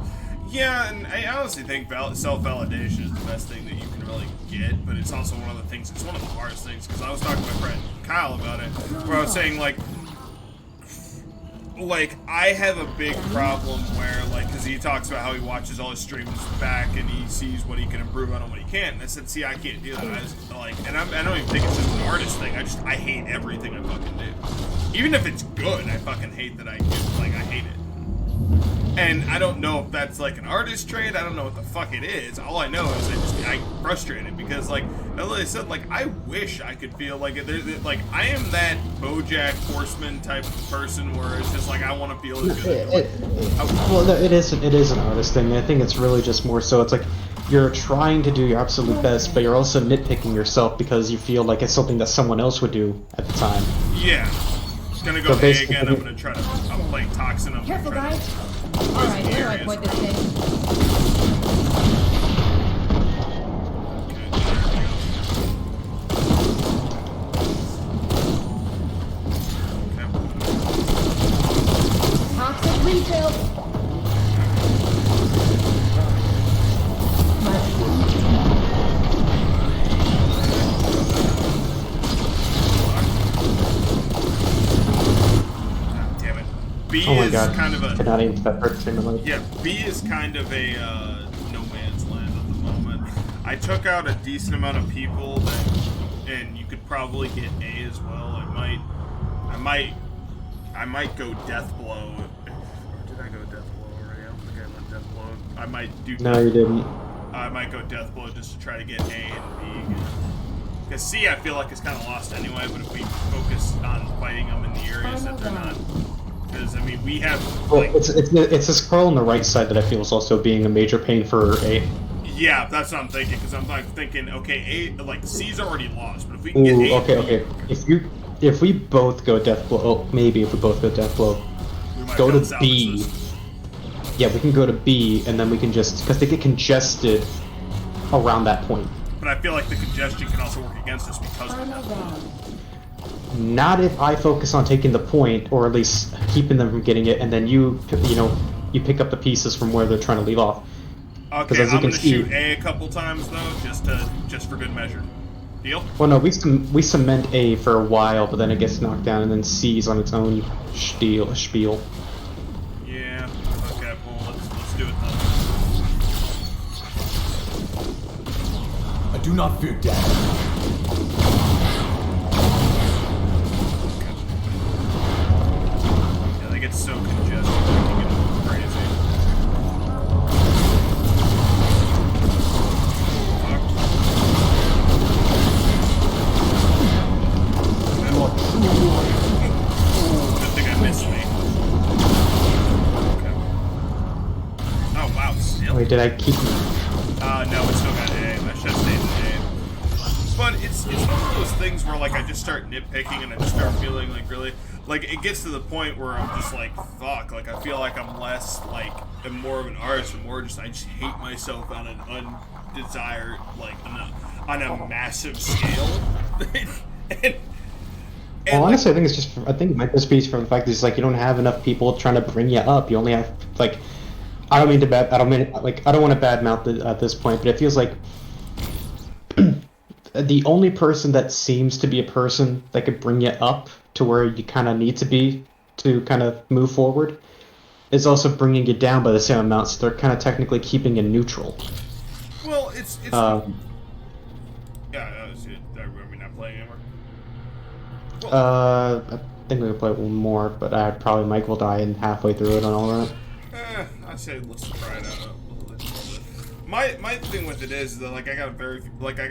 Yeah, and I honestly think self-validation is the best thing that you can really get, but it's also one of the things, it's one of the hardest things, because I was talking to my friend Kyle about it, where I was saying, like, I have a big problem where, because he talks about how he watches all his streams back and he sees what he can improve on and what he can't. And I said, see, I can't do that. I don't even think it's just an artist thing. I hate everything I fucking do. Even if it's good, I fucking hate that I do. I hate it. And I don't know if that's, an artist trait. I don't know what the fuck it is. All I know is I'm frustrated because, as I said, I wish I could feel I am that BoJack Horseman type of person where it's just I want to feel as good. It is an artist thing. I think it's really just more so. It's you're trying to do your absolute best, but you're also nitpicking yourself because you feel like it's something that someone else would do at the time. Yeah. Just gonna go A again. I'm gonna try to. I'm playing Toxin. I'm Careful, trying guys. to. Alright, where do I point this thing? Toxic refill. B oh my is God. kind of a Cannot aim that person in the light. yeah. B is kind of a no man's land at the moment. I took out a decent amount of people, and you could probably get A as well. I might go Death Blow. Or did I go Death Blow already? I don't think I went Death Blow. I might do. No, you didn't. I might go Death Blow just to try to get A and B again. Because C, I feel like it's kind of lost anyway. But if we focus on fighting them in the areas that they're not. Because, we have, it's this curl on the right side that I feel is also being a major pain for A. Yeah, that's what I'm thinking, because I'm thinking, okay, A, C's already lost, but if we can get A... Okay. If we both go Death Blow, maybe if we both go Death Blow, go to B. Yeah, we can go to B, and then we can just, because they get congested around that point. But I feel like the congestion can also work against us because of that. Not if I focus on taking the point, or at least keeping them from getting it, and then you pick up the pieces from where they're trying to leave off. Okay, I'm gonna shoot A a couple times though, just for good measure. Deal? Well, no, we cement A for a while, but then it gets knocked down, and then C's on its own spiel. Yeah. Okay. Well, let's do it then. I do not fear death. They get so congested, they get crazy. Good thing I missed me. Okay. Oh wow, still? Wait, did I keep? No, it still got A. I should have stayed in A. But it's one of those things where I just start nitpicking and I just start feeling really it gets to the point where I'm just fuck, I feel like I'm less I'm more of an artist and more just I just hate myself on an undesired on a massive scale. Well, honestly, I think it might just be from the fact that it's you don't have enough people trying to bring you up. You only have I don't want to badmouth at this point, but it feels like the only person that seems to be a person that could bring you up to where you kind of need to be to kind of move forward is also bringing you down by the same amount, so they're kind of technically keeping you neutral. Well, it's I think we could play one more, but Mike will die and halfway through it and all that. I say let's try it out a little bit. My thing with it is that like I got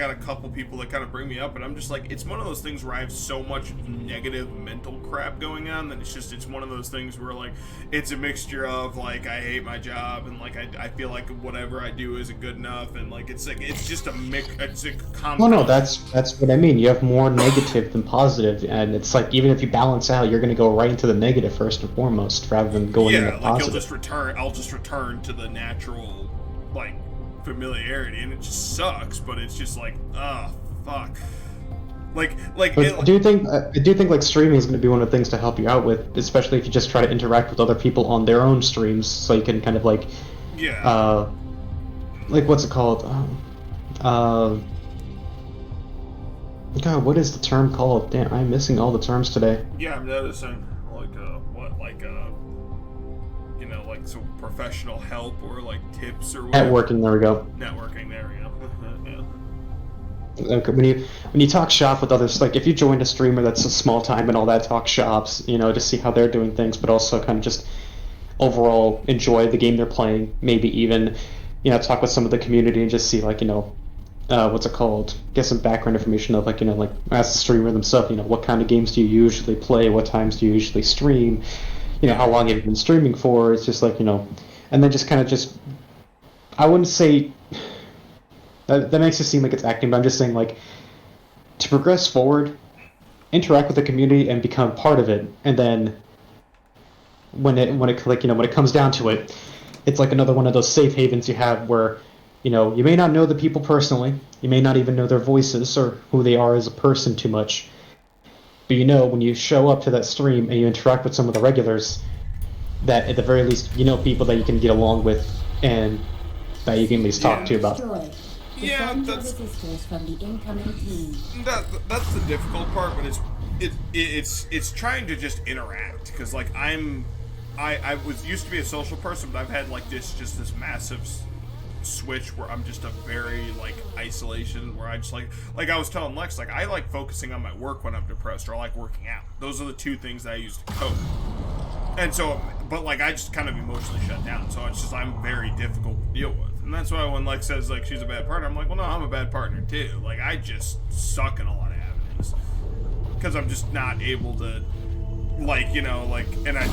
a couple people that kind of bring me up, and I'm just like, it's one of those things where I have so much negative mental crap going on that it's one of those things where like it's a mixture of like I hate my job and like I feel like whatever I do isn't good enough, and like it's just a mix. It's a compound. Well, no, that's what I mean. You have more negative than positive, and it's like even if you balance out, you're going to go right into the negative first and foremost, rather than going into the positive. I'll just return to the natural like familiarity, and it just sucks, but it's just like, fuck. I do think like streaming is going to be one of the things to help you out with, especially if you just try to interact with other people on their own streams, so you can kind of like, like what's it called? God, what is the term called? Damn, I'm missing all the terms today. Yeah, I'm noticing like some professional help or like tips or whatever. Networking, there we go. Networking, there we go. Yeah. Okay, when you talk shop with others, like if you join a streamer that's a small time and all that, talk shops, to see how they're doing things, but also kind of just overall enjoy the game they're playing. Maybe even, talk with some of the community and just see like, what's it called? Get some background information of like, like as the streamer themselves, what kind of games do you usually play? What times do you usually stream? How long have you been streaming for? It's just like, and then just kind of I wouldn't say, that makes it seem like it's acting, but I'm just saying like, to progress forward, interact with the community and become part of it, and then when it comes down to it, it's like another one of those safe havens you have where, you may not know the people personally, you may not even know their voices or who they are as a person too much, but when you show up to that stream and you interact with some of the regulars, that at the very least, people that you can get along with and that you can at least talk to about. Yeah, that's from the incoming team. That's the difficult part, but it's trying to just interact, because like I used to be a social person, but I've had like this massive switch where I'm just a very like isolation, where I just like I was telling Lex, like I like focusing on my work when I'm depressed, or I like working out. Those are the two things that I use to cope. And so, but like I just kind of emotionally shut down, so it's just I'm very difficult to deal with. And that's why when Lex says like she's a bad partner, I'm like, well no, I'm a bad partner too. Like I just suck in a lot of avenues because I'm just not able to and I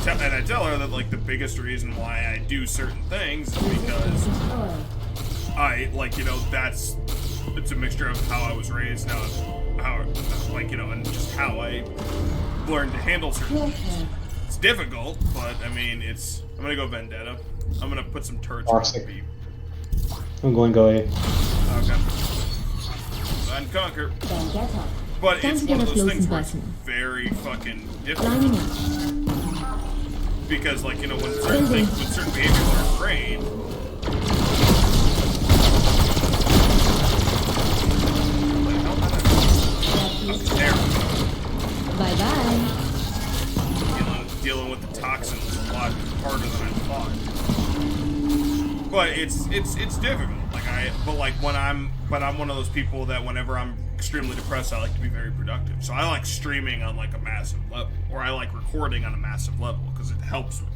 tell her that like the biggest reason why I do certain things is because I it's a mixture of how I was raised, and just how I learned to handle certain things. It's difficult, but I mean I'm gonna go Vendetta. I'm gonna put some turrets on the beat. I'm going go A. Okay. And conquer. But it's one of those things where it's very fucking difficult. Because when certain behaviors are trained. Bye bye. Dealing with the toxins is a lot harder than I thought. But it's difficult. I'm one of those people that whenever I'm extremely depressed, I like to be very productive. So I like streaming on like a massive level, or I like recording on a massive level because it helps me.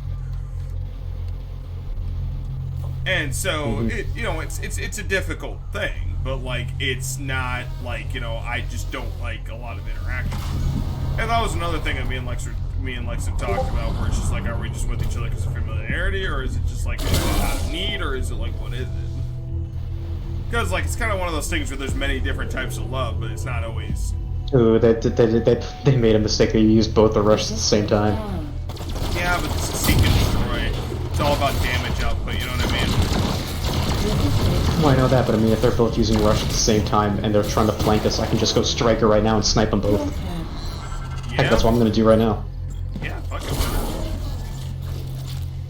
And so it's a difficult thing, but like it's not like I just don't like a lot of interaction. And that was another thing that me and Lex had talked about, where it's just like, are we just with each other because of familiarity, or is it just like out of need, or is it like what is it? Because like it's kind of one of those things where there's many different types of love, but it's not always. Ooh, they made a mistake. They used both the rushes at the same time. Yeah, but it's a seek and destroy. It's all about damage output. You know what I mean? Well, I know that, but I mean, if they're both using rush at the same time and they're trying to flank us, I can just go striker right now and snipe them both. Yeah. Heck, that's what I'm gonna do right now. Yeah, fuck it.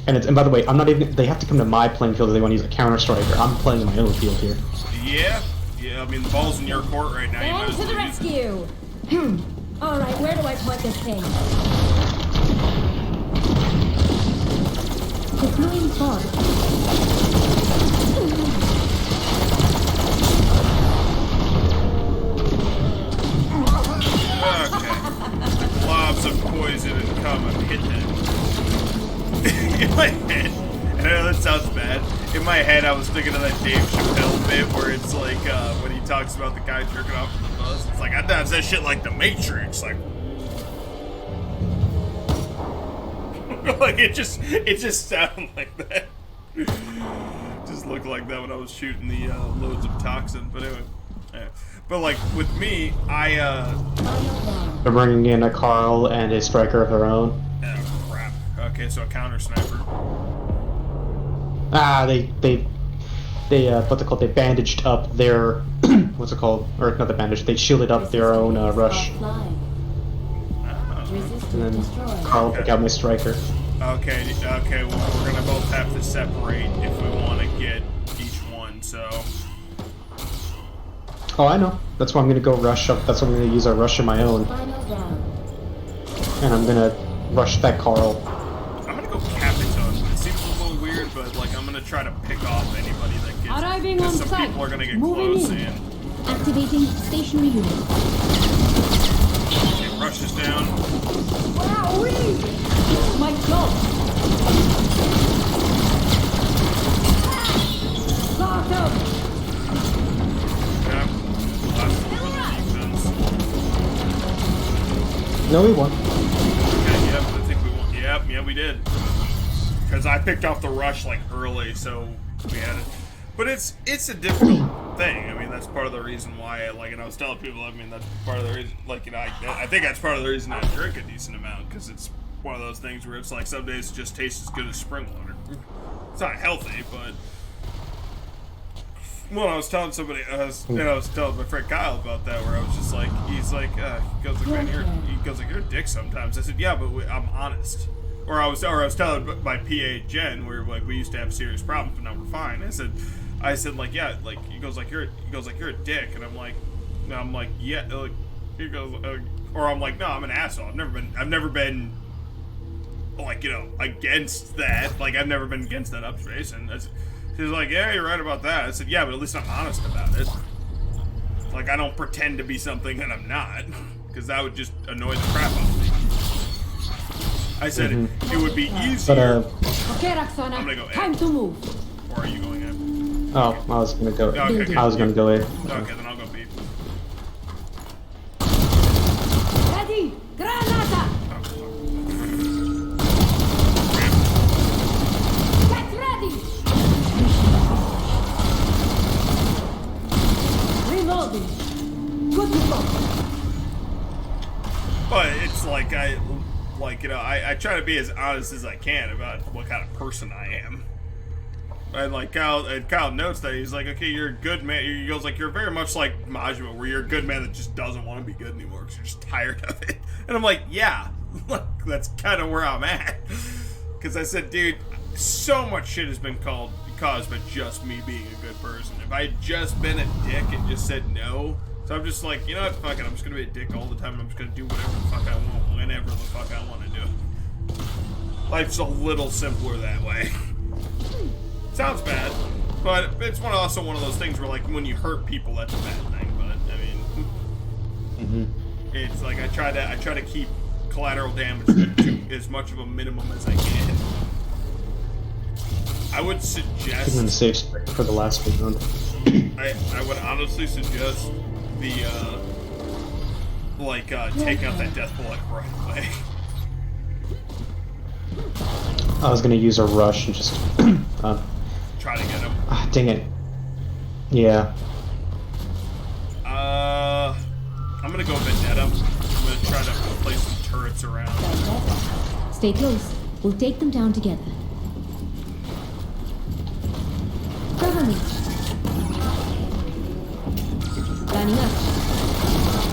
And by the way, I'm not even. They have to come to my playing field if they want to use a counter striker. I'm playing in my own field here. Yeah. I mean, the ball's in your court right now. And to the rescue. All right, where do I point this thing? Deploying fog. Okay. some poison and come and hit them. In my head, and I know that sounds bad. In my head, I was thinking of that Dave Chappelle bit where it's like when he talks about the guy jerking off on the bus. It's like I thought that shit like the Matrix, like. Like it just sounded like that. Just looked like that when I was shooting the loads of toxin. But anyway, yeah. But like with me, They're bringing in a Carl and a striker of their own. Oh crap. Okay, so a counter sniper. They what's it called? They bandaged up their what's it called? Or not the bandage. They shielded up their own rush. And then Carl took out my striker. Okay, well, we're gonna both have to separate if we want to get each one, so... Oh, I know. That's why I'm gonna go rush up. That's why I'm gonna use a rush of my own. And I'm gonna rush that Carl. I'm gonna go Capitan. It seems a little weird, but, like, I'm gonna try to pick off anybody that gets... Arriving on some site. people are gonna get Moving close in. and... Activating stationary unit. Okay, rush is down. My job. Start up. Yeah. Last one for the defense. No, we won. Okay, yep, I think we won. Yep, yeah, we did. Because I picked off the rush, like, early, so we had it. But it's a difficult thing. I mean, that's part of the reason why, like, and I was telling people, I mean, that's part of the reason, like, you know, I think that's part of the reason I drink a decent amount, because it's one of those things where it's like some days it just tastes as good as spring water. It's not healthy, but well, I was telling somebody, I was telling my friend Kyle about that, where I was just like, he's like, he goes like, man, you're a dick sometimes. I said, yeah, but I'm honest. Or I was telling my PA Jen, where like we used to have serious problems, but now we're fine. I said like, yeah, like he goes like you're a dick, and I'm like, yeah, like he goes, or I'm like, no, I'm an asshole. I've never been. Like, you know, against that. Like, I've never been against that observation. She's like, yeah, you're right about that. I said, yeah, but at least I'm honest about it. Like, I don't pretend to be something that I'm not. Because that would just annoy the crap out of me. I said it would be easier. But, Okay, Roxana. I'm gonna go A. Time to move. Or are you going in? oh, I was gonna go. Okay. I was gonna go in. Okay, then I'll go B. Ready. Granada. Get ready. Reloading. Good to go. But it's like, you know, I try to be as honest as I can about what kind of person I am. And like Kyle notes that he's like, okay, you're a good man. He goes like, you're very much like Majima, where you're a good man that just doesn't want to be good anymore because you're just tired of it. And I'm like, yeah, that's kind of where I'm at. Because I said, dude, so much shit has been caused by just me being a good person. If I had just been a dick and just said no, so I'm just like, you know what, fuck it, I'm just gonna be a dick all the time, and I'm just gonna do whatever the fuck I want, whenever the fuck I want to do. Life's a little simpler that way. Sounds bad, but it's also one of those things where, like, when you hurt people, that's a bad thing. But I mean, it's like I try to keep collateral damage to as much of a minimum as I can. I would suggest. Keeping the safe spec for the last one. I would honestly suggest the taking out that death bullet right away. I was gonna use a rush and just Try to get him. dang it. Yeah. I'm gonna go Vendetta. I'm gonna try to place some turrets around. Stay close. We'll take them down together. Cover me. Lining up.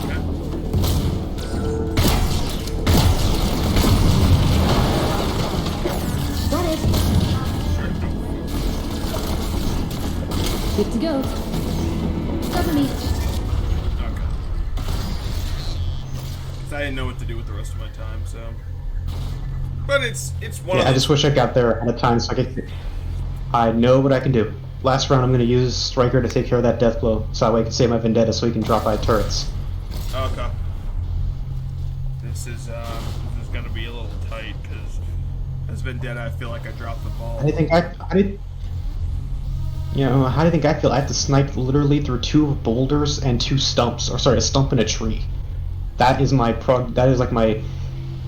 Okay. Got it. Good to go. Cover me. Okay. 'Cause I didn't know what to do with the rest of my time, so. But it's one of Yeah, I those. just wish I got there ahead of time so I know what I can do. Last round I'm gonna use Striker to take care of that death blow, so that way I can save my Vendetta so he can drop by turrets. Okay. This is Vendetta, I feel like I dropped the ball. How do you think I feel? I have to snipe literally through 2 boulders and 2 stumps, or sorry, a stump and a tree. That is my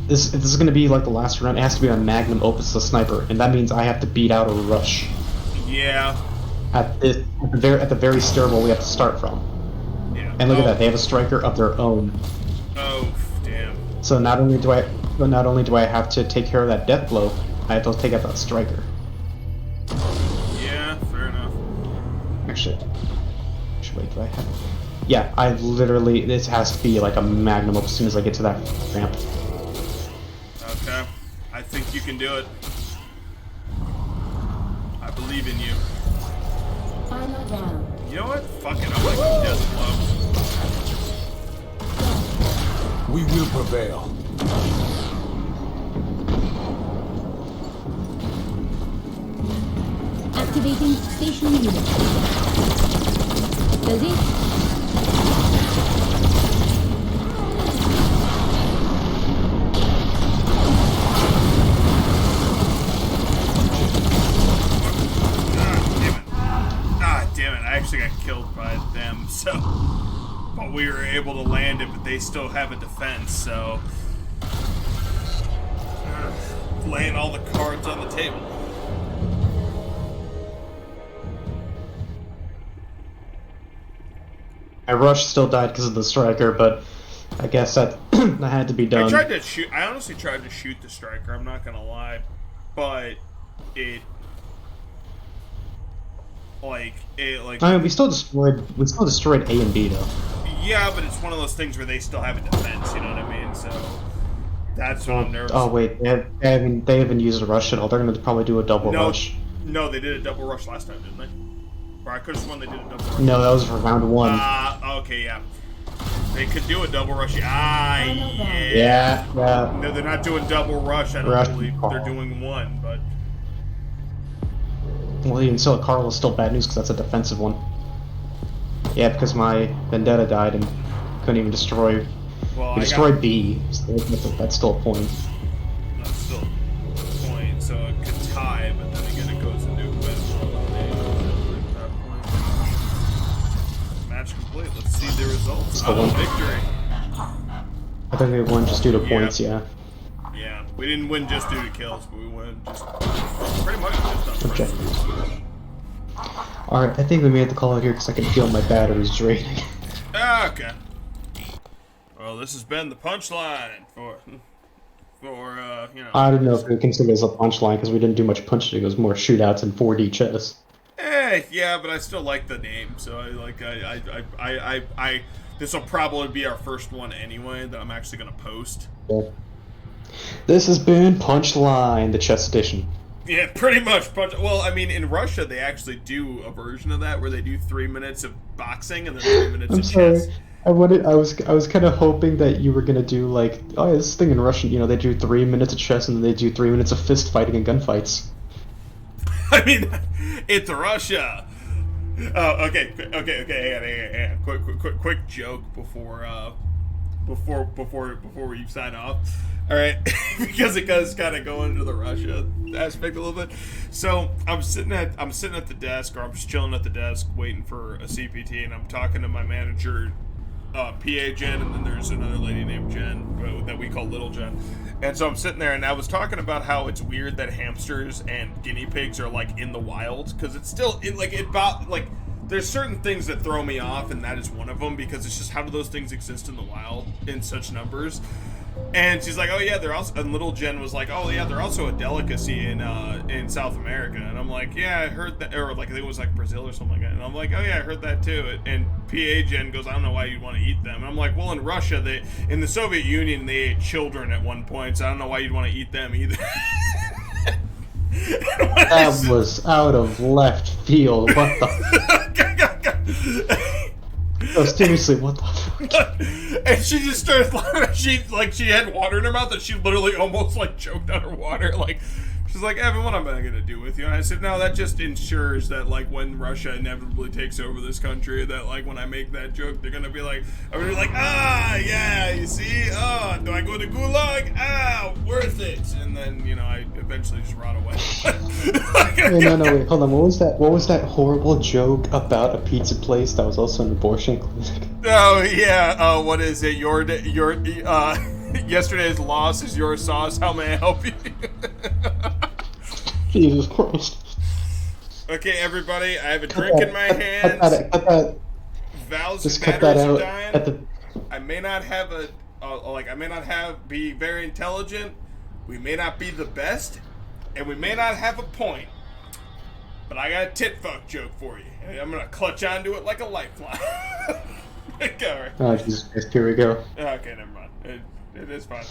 This is gonna be like the last round. It has to be a magnum opus, a sniper, and that means I have to beat out a rush. Yeah. At the very stairwell we have to start from. Yeah. And look at that, they have a striker of their own. Oh, damn. So not only do I have to take care of that death blow, I have to take out that striker. Yeah, fair enough. Actually, wait, do I have? Yeah, I literally. This has to be like a magnum as soon as I get to that ramp. Okay. I think you can do it. I believe in you. Final round. You know what? Fuck it. I'm gonna go death blow. We will prevail. Activating station unit. Busy? I actually got killed by them, so but we were able to land it, but they still have a defense, so laying all the cards on the table. My rush still died because of the striker, but I guess that that had to be done. I honestly tried to shoot the striker, I'm not gonna lie, but it I mean, we still destroyed A and B though. Yeah, but it's one of those things where they still have a defense, you know what I mean? So that's what I'm nervous. Oh wait, they haven't used a rush at all. They're gonna probably do a double rush. No, they did a double rush last time, didn't they? Or I could have sworn they did a double rush. No, that was for round 1. Okay, yeah. They could do a double rush. Yeah. Yeah. No, they're not doing double rush. I don't believe they're doing one, but. Well, even still, Carl is still bad news because that's a defensive one. Yeah, because my Vendetta died and couldn't even destroy. Well, he destroyed B, so that's still a point. That's still a point, so it could tie, but then again it goes into win. Match complete. Let's see the results. Victory. I think we won just due to points, yeah. Yeah, we didn't win just due to kills, but we won just pretty much just on objectives. Alright, I think we made the call out here because I can feel my batteries draining. Okay. Well, this has been the punchline for you know. I don't know if we consider this a punchline because we didn't do much punching. It was more shootouts and 4D chess. Yeah, but I still like the name, so I this will probably be our first one anyway that I'm actually gonna post. Yeah. This has been Punchline, the chess edition. Yeah, pretty much. Well, I mean, in Russia, they actually do a version of that where they do 3 minutes of boxing and then 3 minutes of chess. I was kind of hoping that you were gonna do like, oh, yeah, this thing in Russian, you know, they do 3 minutes of chess and then they do 3 minutes of fist fighting and gunfights. I mean, it's Russia. Oh, okay. Hang on. Quick joke before we sign off. All right, because it does kind of go into the Russia aspect a little bit. So I'm sitting at the desk, or I'm just chilling at the desk, waiting for a CPT, and I'm talking to my manager, PA Jen, and then there's another lady named Jen that we call Little Jen. And so I'm sitting there, and I was talking about how it's weird that hamsters and guinea pigs are like in the wild, because it's still there's certain things that throw me off, and that is one of them, because it's just how do those things exist in the wild in such numbers? And she's like, oh yeah, they're also, and Little Jen was like, oh yeah, they're also a delicacy in South America. And I'm like, yeah, I heard that, or like I think it was like Brazil or something like that. And I'm like, oh yeah, I heard that too. And PA Jen goes, I don't know why you'd want to eat them. And I'm like, well, in Russia, in the Soviet Union, they ate children at one point, so I don't know why you'd want to eat them either. That was out of left field. What the? Oh, seriously, what the fuck? And she just started laughing. She had water in her mouth, and she literally almost like choked on her water. Like, She's like, Evan, what am I going to do with you? And I said, no, that just ensures that, like, when Russia inevitably takes over this country, that, like, when I make that joke, they're going to be like, I'm going to be like, yeah, you see? Oh, do I go to Gulag? Worth it. And then, you know, I eventually just rot away. No, wait, hold on. What was that horrible joke about a pizza place that was also an abortion clinic? Oh, yeah. What is it? Yesterday's loss is your sauce. How may I help you? Jesus Christ. Okay, everybody, I have a drink in my hands. Cut that. Val's Just cut batteries that are out dying. at the... I may not be very intelligent. We may not be the best, and we may not have a point. But I got a tit fuck joke for you. And I'm gonna clutch onto it like a lifeline. Alright. Oh, Jesus Christ, here we go. Okay, never mind. It is fine.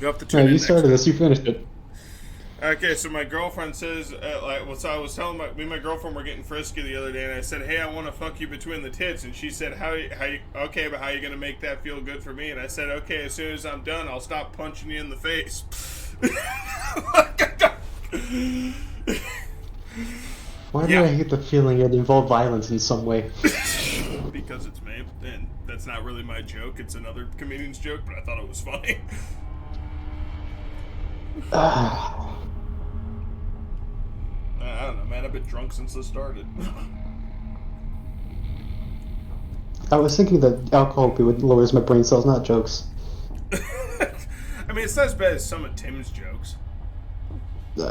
You have to No, tune in you next started time. this, you finished it. Okay, so my girlfriend says, so I was telling me and my girlfriend were getting frisky the other day, and I said, hey, I want to fuck you between the tits, and she said, okay, but how are you gonna make that feel good for me? And I said, okay, as soon as I'm done, I'll stop punching you in the face. Why do I hate the feeling it involved violence in some way? Because it's me, and that's not really my joke. It's another comedian's joke, but I thought it was funny. I don't know, man. I've been drunk since this started. I was thinking that alcohol lowers my brain cells, not jokes. I mean, it's not as bad as some of Tim's jokes.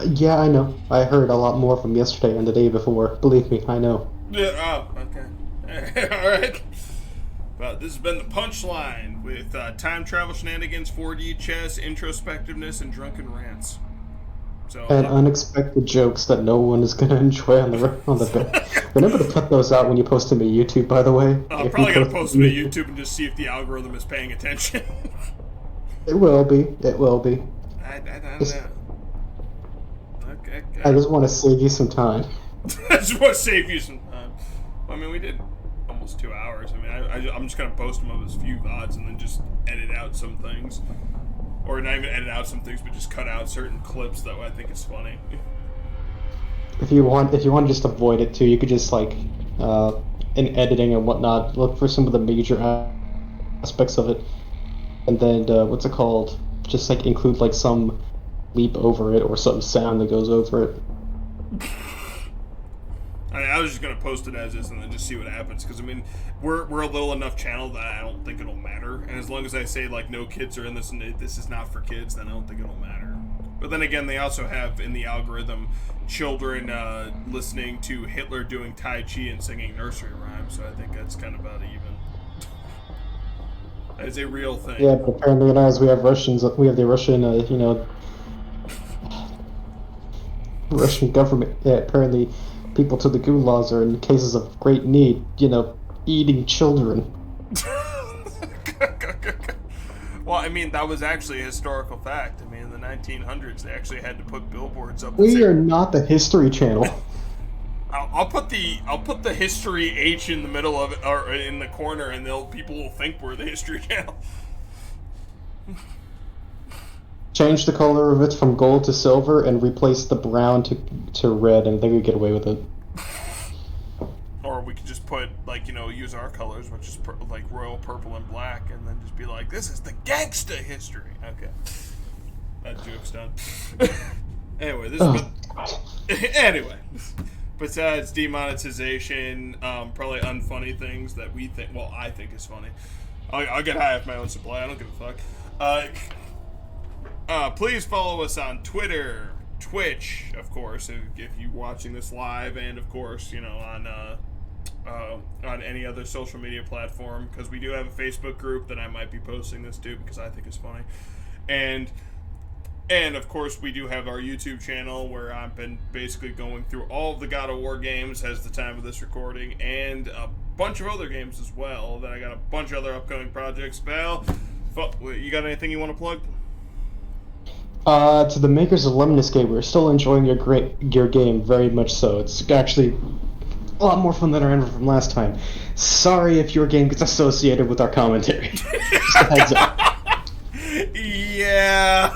Yeah, I know. I heard a lot more from yesterday and the day before. Believe me, I know. Yeah, oh, okay. Alright. Well, this has been the Punchline with time travel shenanigans, 4D chess, introspectiveness, and drunken rants. So, And unexpected jokes that no one is gonna enjoy on the bit. Remember to put those out when you post them to YouTube, by the way. I'm probably going to post them to YouTube and just see if the algorithm is paying attention. It will be. It will be. I don't know. Okay. I just want to save you some time. I just want to save you some time. Well, I mean, we did almost 2 hours. I mean, I'm just going to post them of as few VODs and then just edit out some things. Or not even edit out some things, but just cut out certain clips that I think is funny. If you want to just avoid it too, you could just like in editing and whatnot, look for some of the major aspects of it, and then what's it called? Just like include like some leap over it or some sound that goes over it. I was just gonna post it as is and then just see what happens, because I mean we're a little enough channel that I don't think it'll matter, and as long as I say like no kids are in this and this is not for kids, then I don't think it'll matter. But then again, they also have in the algorithm children listening to Hitler doing Tai Chi and singing nursery rhymes, so I think that's kind of about even. It's a real thing. Yeah, but apparently in ours we have Russians. We have the Russian, Russian government. Yeah, apparently people to the gulags are in cases of great need. Eating children. Well, I mean, that was actually a historical fact. I mean, in the 1900s, they actually had to put billboards up. We are not the History Channel. I'll put the History H in the middle of it, or in the corner, and people will think we're the History Channel. Change the color of it from gold to silver and replace the brown to red, and then we get away with it. Or we could just put, use our colors, which is like royal purple and black, and then just be like, this is the gangsta history. Okay. That joke's done. Anyway, anyway. Besides demonetization, probably unfunny things that I think is funny. I'll get high off my own supply, I don't give a fuck. Please follow us on Twitter, Twitch, of course, if you're watching this live, and of course, on any other social media platform, because we do have a Facebook group that I might be posting this to because I think it's funny, and of course we do have our YouTube channel where I've been basically going through all of the God of War games as the time of this recording, and a bunch of other games as well. That I got a bunch of other upcoming projects. Val, you got anything you want to plug? To the makers of Lemon Escape, we're still enjoying your game very much so. It's actually a lot more fun than I remember from last time. Sorry if your game gets associated with our commentary. Just a heads up. Yeah.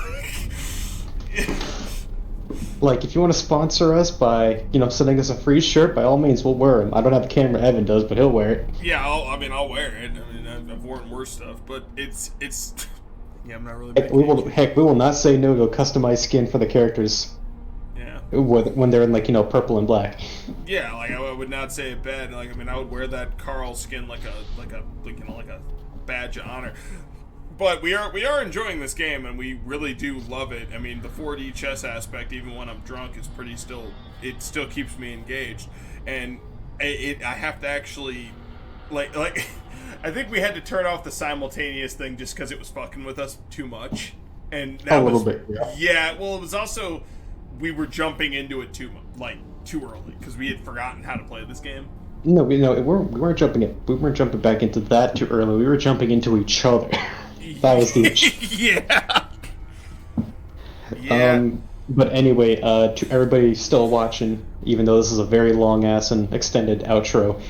Like, if you want to sponsor us by, sending us a free shirt, by all means, we'll wear them. I don't have a camera, Evan does, but he'll wear it. Yeah, I'll wear it. I mean, I've worn worse stuff, but it's. Yeah, I'm not really. We will not say no to a customized skin for the characters. Yeah. When they're in purple and black. Yeah, like I would not say it bad. Like, I mean, I would wear that Carl skin like a badge of honor. But we are enjoying this game, and we really do love it. I mean, the 4D chess aspect, even when I'm drunk, is it still keeps me engaged. And I have to actually, like, I think we had to turn off the simultaneous thing just because it was fucking with us too much. And that a little bit, yeah. Yeah, well, it was also, we were jumping into it too early, because we had forgotten how to play this game. No, we weren't jumping back into that too early. We were jumping into each other. That was the yeah. But anyway, to everybody still watching, even though this is a very long ass and extended outro,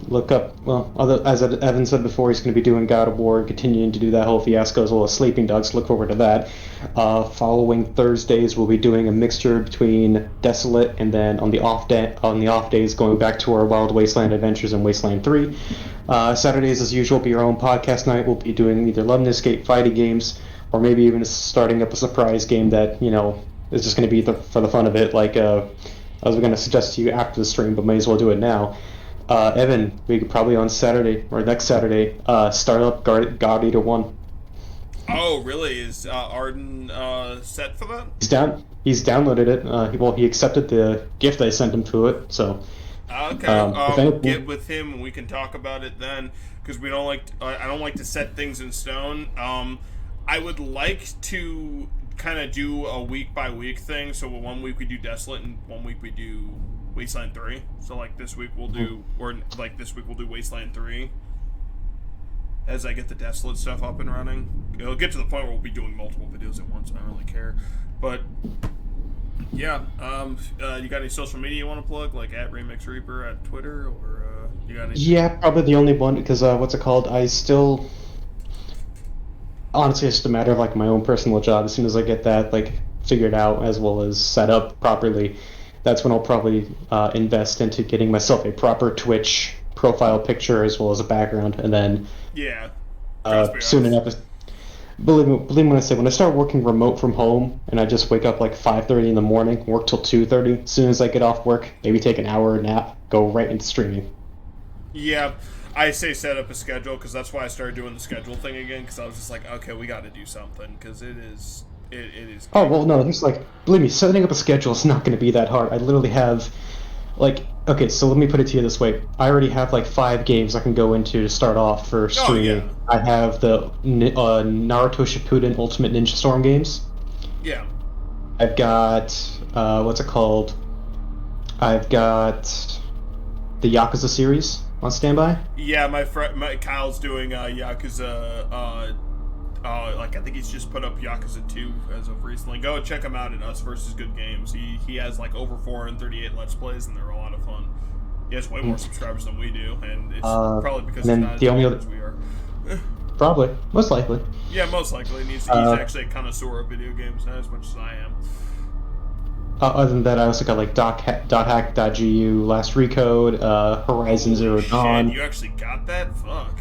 look up. Well, as Evan said before, he's going to be doing God of War, continuing to do that whole fiasco as well as Sleeping Dogs. Look forward to that. Following Thursdays, we'll be doing a mixture between Desolate and then on the off days going back to our Wild Wasteland adventures in Wasteland 3. Saturdays, as usual, be our own podcast night. We'll be doing either Love and Escape fighting games, or maybe even starting up a surprise game that is just going to be for the fun of it. Like I was going to suggest to you after the stream, but may as well do it now. Evan, we could probably on Saturday or next Saturday start up God Eater 1. Oh, really? Is Arden set for that? He's downloaded it. He accepted the gift I sent him to it. So. Okay. Get with him and we can talk about it then, because I don't like to set things in stone. I would like to kind of do a week by week thing. So 1 week we do Desolate and 1 week we do Wasteland 3. So like this week we'll do Wasteland 3 as I get the Desolate stuff up and running. It'll get to the point where we'll be doing multiple videos at once. I don't really care, but yeah. You got any social media you want to plug, like at Remix Reaper at Twitter, or you got any? Yeah, probably the only one, because what's it called? I still, honestly, it's just a matter of like my own personal job. As soon as I get that figured out as well as set up properly, that's when I'll probably invest into getting myself a proper Twitch profile picture as well as a background, and then soon enough. Believe me when I say, when I start working remote from home and I just wake up like 5:30 in the morning, work till 2:30, as soon as I get off work, maybe take an hour nap, go right into streaming. Yeah, I say set up a schedule, because that's why I started doing the schedule thing again, because I was just like, okay, we got to do something, because it is. Oh, well, no, just believe me, setting up a schedule is not going to be that hard. I literally have, okay, so let me put it to you this way. I already have 5 games I can go into to start off for streaming. Yeah. I have the Naruto Shippuden Ultimate Ninja Storm games. Yeah. I've got, what's it called? I've got the Yakuza series on standby. Yeah, my Kyle's doing Yakuza, I think he's just put up Yakuza 2 as of recently. Go check him out at Us Versus Good Games. He has over 438 Let's Plays, and they're a lot of fun. He has way more subscribers than we do, and it's probably because he's not as good as we are. Probably. Most likely. Yeah, most likely. He's actually a connoisseur of video games, not as much as I am. Other than that, I also got .hack.gu, Last Recode, Horizon Zero Dawn. Shit, you actually got that? Fuck.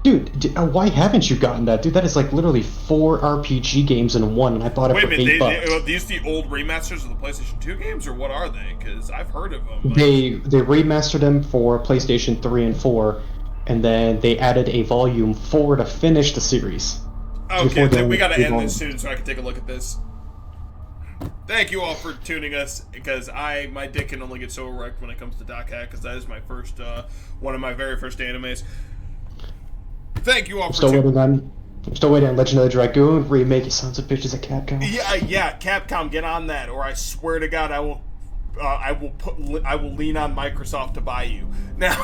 Dude, why haven't you gotten that? Dude, that is literally 4 RPG games in one, and I bought it for $8. Are these the old remasters of the PlayStation 2 games, or what are they? Because I've heard of them. They remastered them for PlayStation 3 and 4, and then they added a Volume 4 to finish the series. Okay, we gotta end this soon so I can take a look at this. Thank you all for tuning us, because my dick can only get so erect when it comes to Doc Hack, because that is my first, one of my very first animes. Thank you all for tuning in. I'm still waiting on Legend of the Dragoon remake, you sons of bitches at Capcom. Yeah, Capcom, get on that, or I swear to God, I will lean on Microsoft to buy you. Now,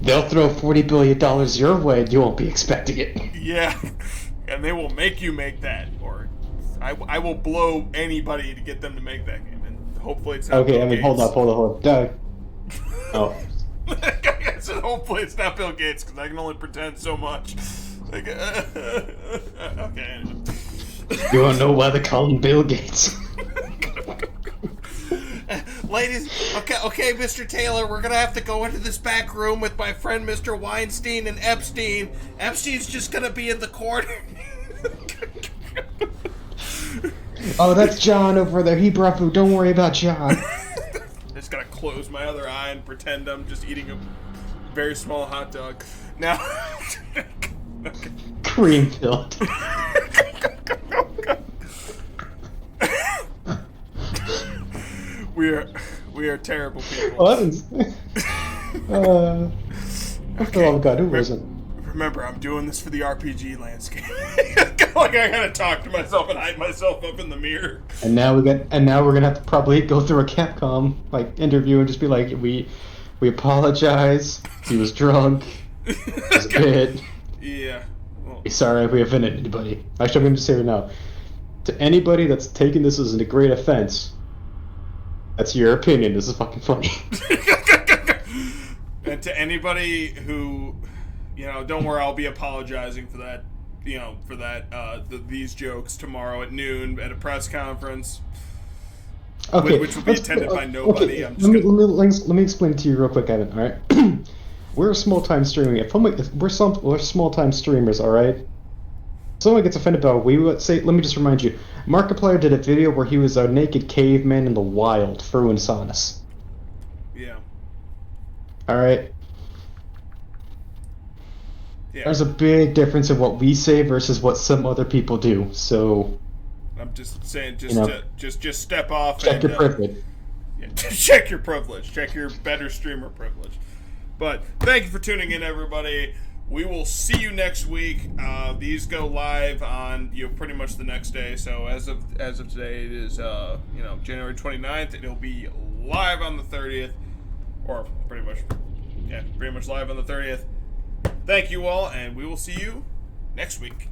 they'll throw $40 billion your way, and you won't be expecting it. Yeah, and they will make you make that, or I will blow anybody to get them to make that game, and hopefully it's not okay. Bill Gates. Hold up. Doug. Oh. I said hopefully it's not Bill Gates, because I can only pretend so much. Okay. Anyway. You wanna know why they call him Bill Gates? Ladies, okay, Mr. Taylor, we're gonna have to go into this back room with my friend Mr. Weinstein and Epstein. Epstein's just gonna be in the corner. Oh, that's John over there. He brought food. Don't worry about John. Just gotta close my other eye and pretend I'm just eating a very small hot dog. Now, okay. Cream filled. We are terrible people. What? What the love of God, who wasn't? Remember, I'm doing this for the RPG landscape. Like I gotta talk to myself and hype myself up in the mirror. And now we're gonna have to probably go through a Capcom interview and just be like, we apologize. He was drunk. It was a bit. Yeah. Well, Sorry if we offended anybody. Actually, I'm gonna just say right now, to anybody that's taking this as a great offense, that's your opinion. This is fucking funny. and to anybody who, don't worry, I'll be apologizing for that. These jokes tomorrow at noon at a press conference. Okay, which will be attended by nobody. Okay. Let me explain it to you real quick, Evan. All right, we're small-time streaming. If we're small-time streamers, all right. Someone gets offended about we would say. Let me just remind you, Markiplier did a video where he was a naked caveman in the wild for Insanus. Yeah. All right. Yeah. There's a big difference in what we say versus what some other people do. So I'm just saying, just step off. Check your privilege. Yeah, check your privilege. Check your better streamer privilege. But thank you for tuning in, everybody. We will see you next week. These go live on pretty much the next day. So as of today, it is January 29th. It'll be live on the 30th, or pretty much live on the 30th. Thank you all, and we will see you next week.